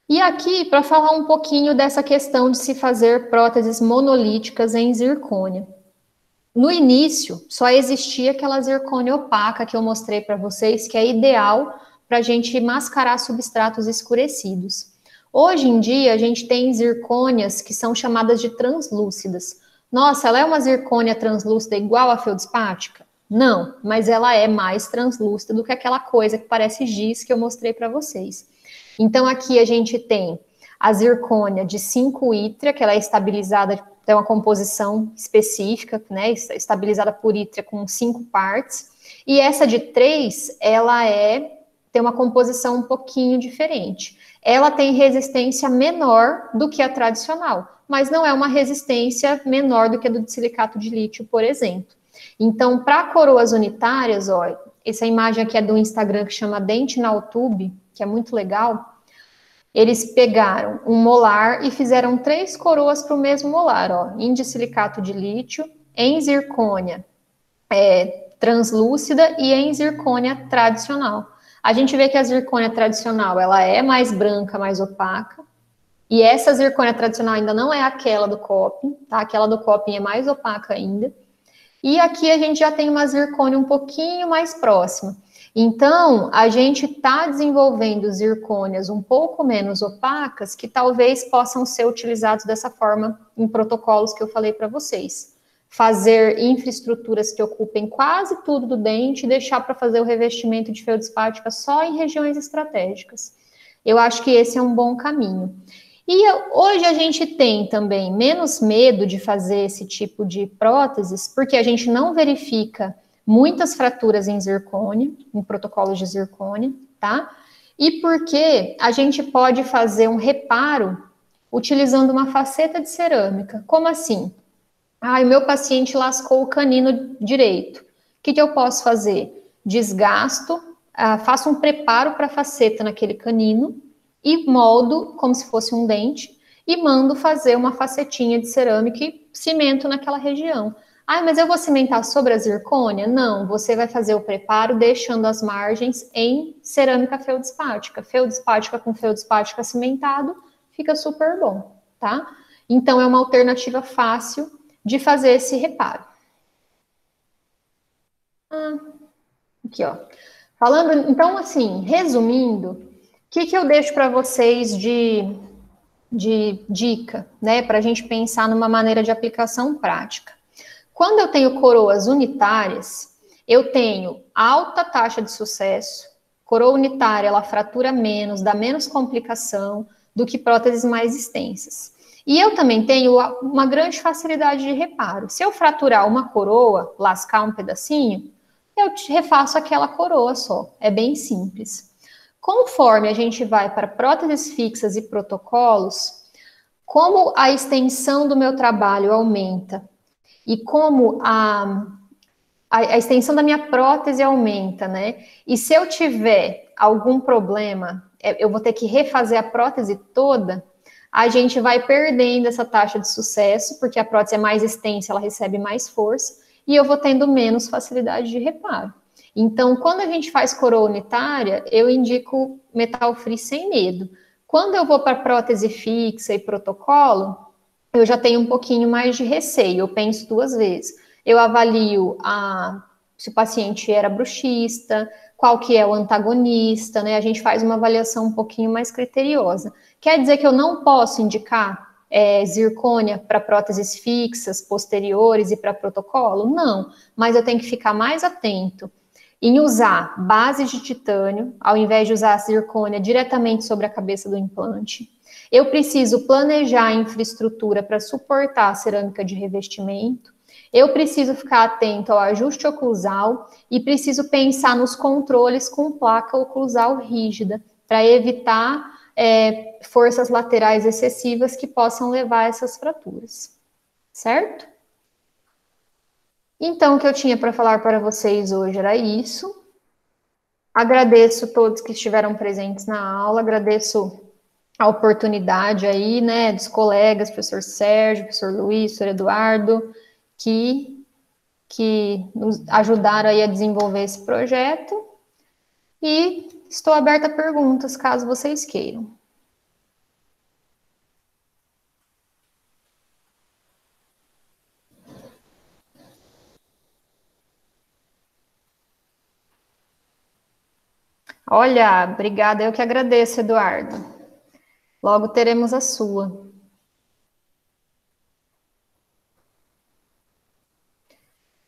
E aqui, para falar um pouquinho dessa questão de se fazer próteses monolíticas em zircônia. No início, só existia aquela zircônia opaca que eu mostrei para vocês, que é ideal para a gente mascarar substratos escurecidos. Hoje em dia, a gente tem zircônias que são chamadas de translúcidas. Nossa, ela é uma zircônia translúcida igual a feldspática? Não, mas ela é mais translúcida do que aquela coisa que parece giz que eu mostrei para vocês. Então, aqui a gente tem a zircônia de 5 ítria, que ela é estabilizada, tem uma composição específica, né, estabilizada por ítria com 5 partes, e essa de 3, ela tem uma composição um pouquinho diferente. Ela tem resistência menor do que a tradicional, mas não é uma resistência menor do que a do silicato de lítio, por exemplo. Então, para coroas unitárias, ó, essa imagem aqui é do Instagram que chama Dentinal Tube, que é muito legal. Eles pegaram um molar e fizeram 3 coroas para o mesmo molar, ó, em disilicato de lítio, em zircônia translúcida e em zircônia tradicional. A gente vê que a zircônia tradicional, ela é mais branca, mais opaca, e essa zircônia tradicional ainda não é aquela do coping, tá? Aquela do coping é mais opaca ainda. E aqui a gente já tem uma zircônia um pouquinho mais próxima. Então, a gente está desenvolvendo zircônias um pouco menos opacas que talvez possam ser utilizados dessa forma em protocolos que eu falei para vocês. Fazer infraestruturas que ocupem quase tudo do dente e deixar para fazer o revestimento de feldspática só em regiões estratégicas. Eu acho que esse é um bom caminho. E hoje a gente tem também menos medo de fazer esse tipo de próteses, porque a gente não verifica muitas fraturas em zircônia, em protocolos de zircônia, tá? E porque a gente pode fazer um reparo utilizando uma faceta de cerâmica. Como assim? Ah, o meu paciente lascou o canino direito. O que eu posso fazer? Desgasto, faço um preparo para a faceta naquele canino e moldo como se fosse um dente e mando fazer uma facetinha de cerâmica e cimento naquela região. Ah, mas eu vou cimentar sobre a zircônia? Não, você vai fazer o preparo deixando as margens em cerâmica feldspática. Feldspática com feldspática cimentado fica super bom, tá? Então é uma alternativa fácil de fazer esse reparo. Aqui, ó. Falando, então, assim, resumindo, o que eu deixo para vocês de dica, né, para a gente pensar numa maneira de aplicação prática? Quando eu tenho coroas unitárias, eu tenho alta taxa de sucesso. Coroa unitária, ela fratura menos, dá menos complicação do que próteses mais extensas. E eu também tenho uma grande facilidade de reparo. Se eu fraturar uma coroa, lascar um pedacinho, eu refaço aquela coroa só. É bem simples. Conforme a gente vai para próteses fixas e protocolos, como a extensão do meu trabalho aumenta e como a extensão da minha prótese aumenta, né? E se eu tiver algum problema, eu vou ter que refazer a prótese toda, a gente vai perdendo essa taxa de sucesso, porque a prótese é mais extensa, ela recebe mais força, e eu vou tendo menos facilidade de reparo. Então, quando a gente faz coroa unitária, eu indico metal free sem medo. Quando eu vou para prótese fixa e protocolo, eu já tenho um pouquinho mais de receio, eu penso duas vezes. Eu avalio se o paciente era bruxista, qual que é o antagonista, né? A gente faz uma avaliação um pouquinho mais criteriosa. Quer dizer que eu não posso indicar zircônia para próteses fixas, posteriores e para protocolo? Não, mas eu tenho que ficar mais atento em usar bases de titânio, ao invés de usar a zircônia diretamente sobre a cabeça do implante. Eu preciso planejar a infraestrutura para suportar a cerâmica de revestimento. Eu preciso ficar atento ao ajuste oclusal e preciso pensar nos controles com placa oclusal rígida para evitar forças laterais excessivas que possam levar a essas fraturas. Certo? Então, o que eu tinha para falar para vocês hoje era isso. Agradeço todos que estiveram presentes na aula, agradeço a oportunidade aí, né, dos colegas, professor Sérgio, professor Luiz, professor Eduardo, que nos ajudaram aí a desenvolver esse projeto, e estou aberta a perguntas, caso vocês queiram. Olha, obrigada, eu que agradeço, Eduardo. Logo teremos a sua.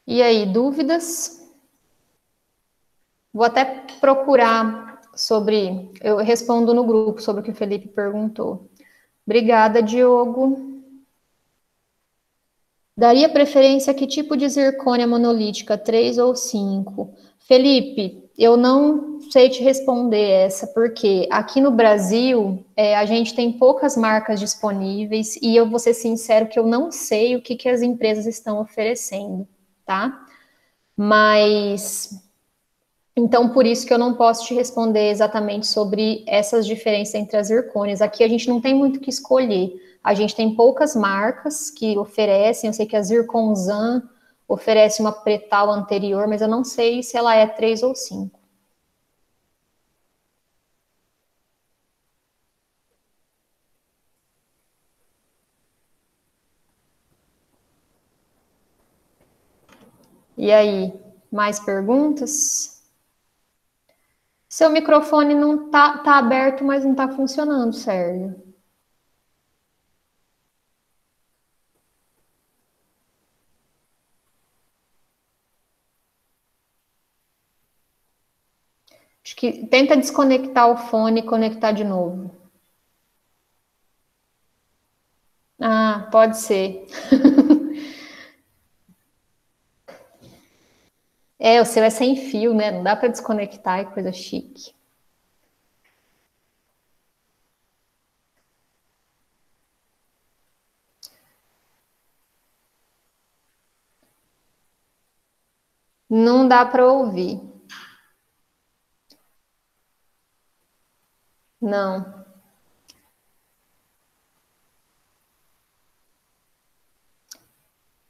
E aí, dúvidas? Vou até procurar eu respondo no grupo sobre o que o Felipe perguntou. Obrigada, Diogo. Daria preferência a que tipo de zircônia monolítica, 3 ou 5? Felipe, eu não sei te responder essa, porque aqui no Brasil a gente tem poucas marcas disponíveis e eu vou ser sincero que eu não sei o que as empresas estão oferecendo, tá? Mas então, por isso que eu não posso te responder exatamente sobre essas diferenças entre as zircônias. Aqui a gente não tem muito o que escolher. A gente tem poucas marcas que oferecem. Eu sei que a Zirconzan oferece uma pretal anterior, mas eu não sei se ela é 3 ou 5. E aí, mais perguntas? Seu microfone não tá aberto, mas não tá funcionando, Sérgio. Acho que tenta desconectar o fone e conectar de novo. Ah, pode ser. É, o seu é sem fio, né? Não dá para desconectar, é coisa chique. Não dá para ouvir. Não.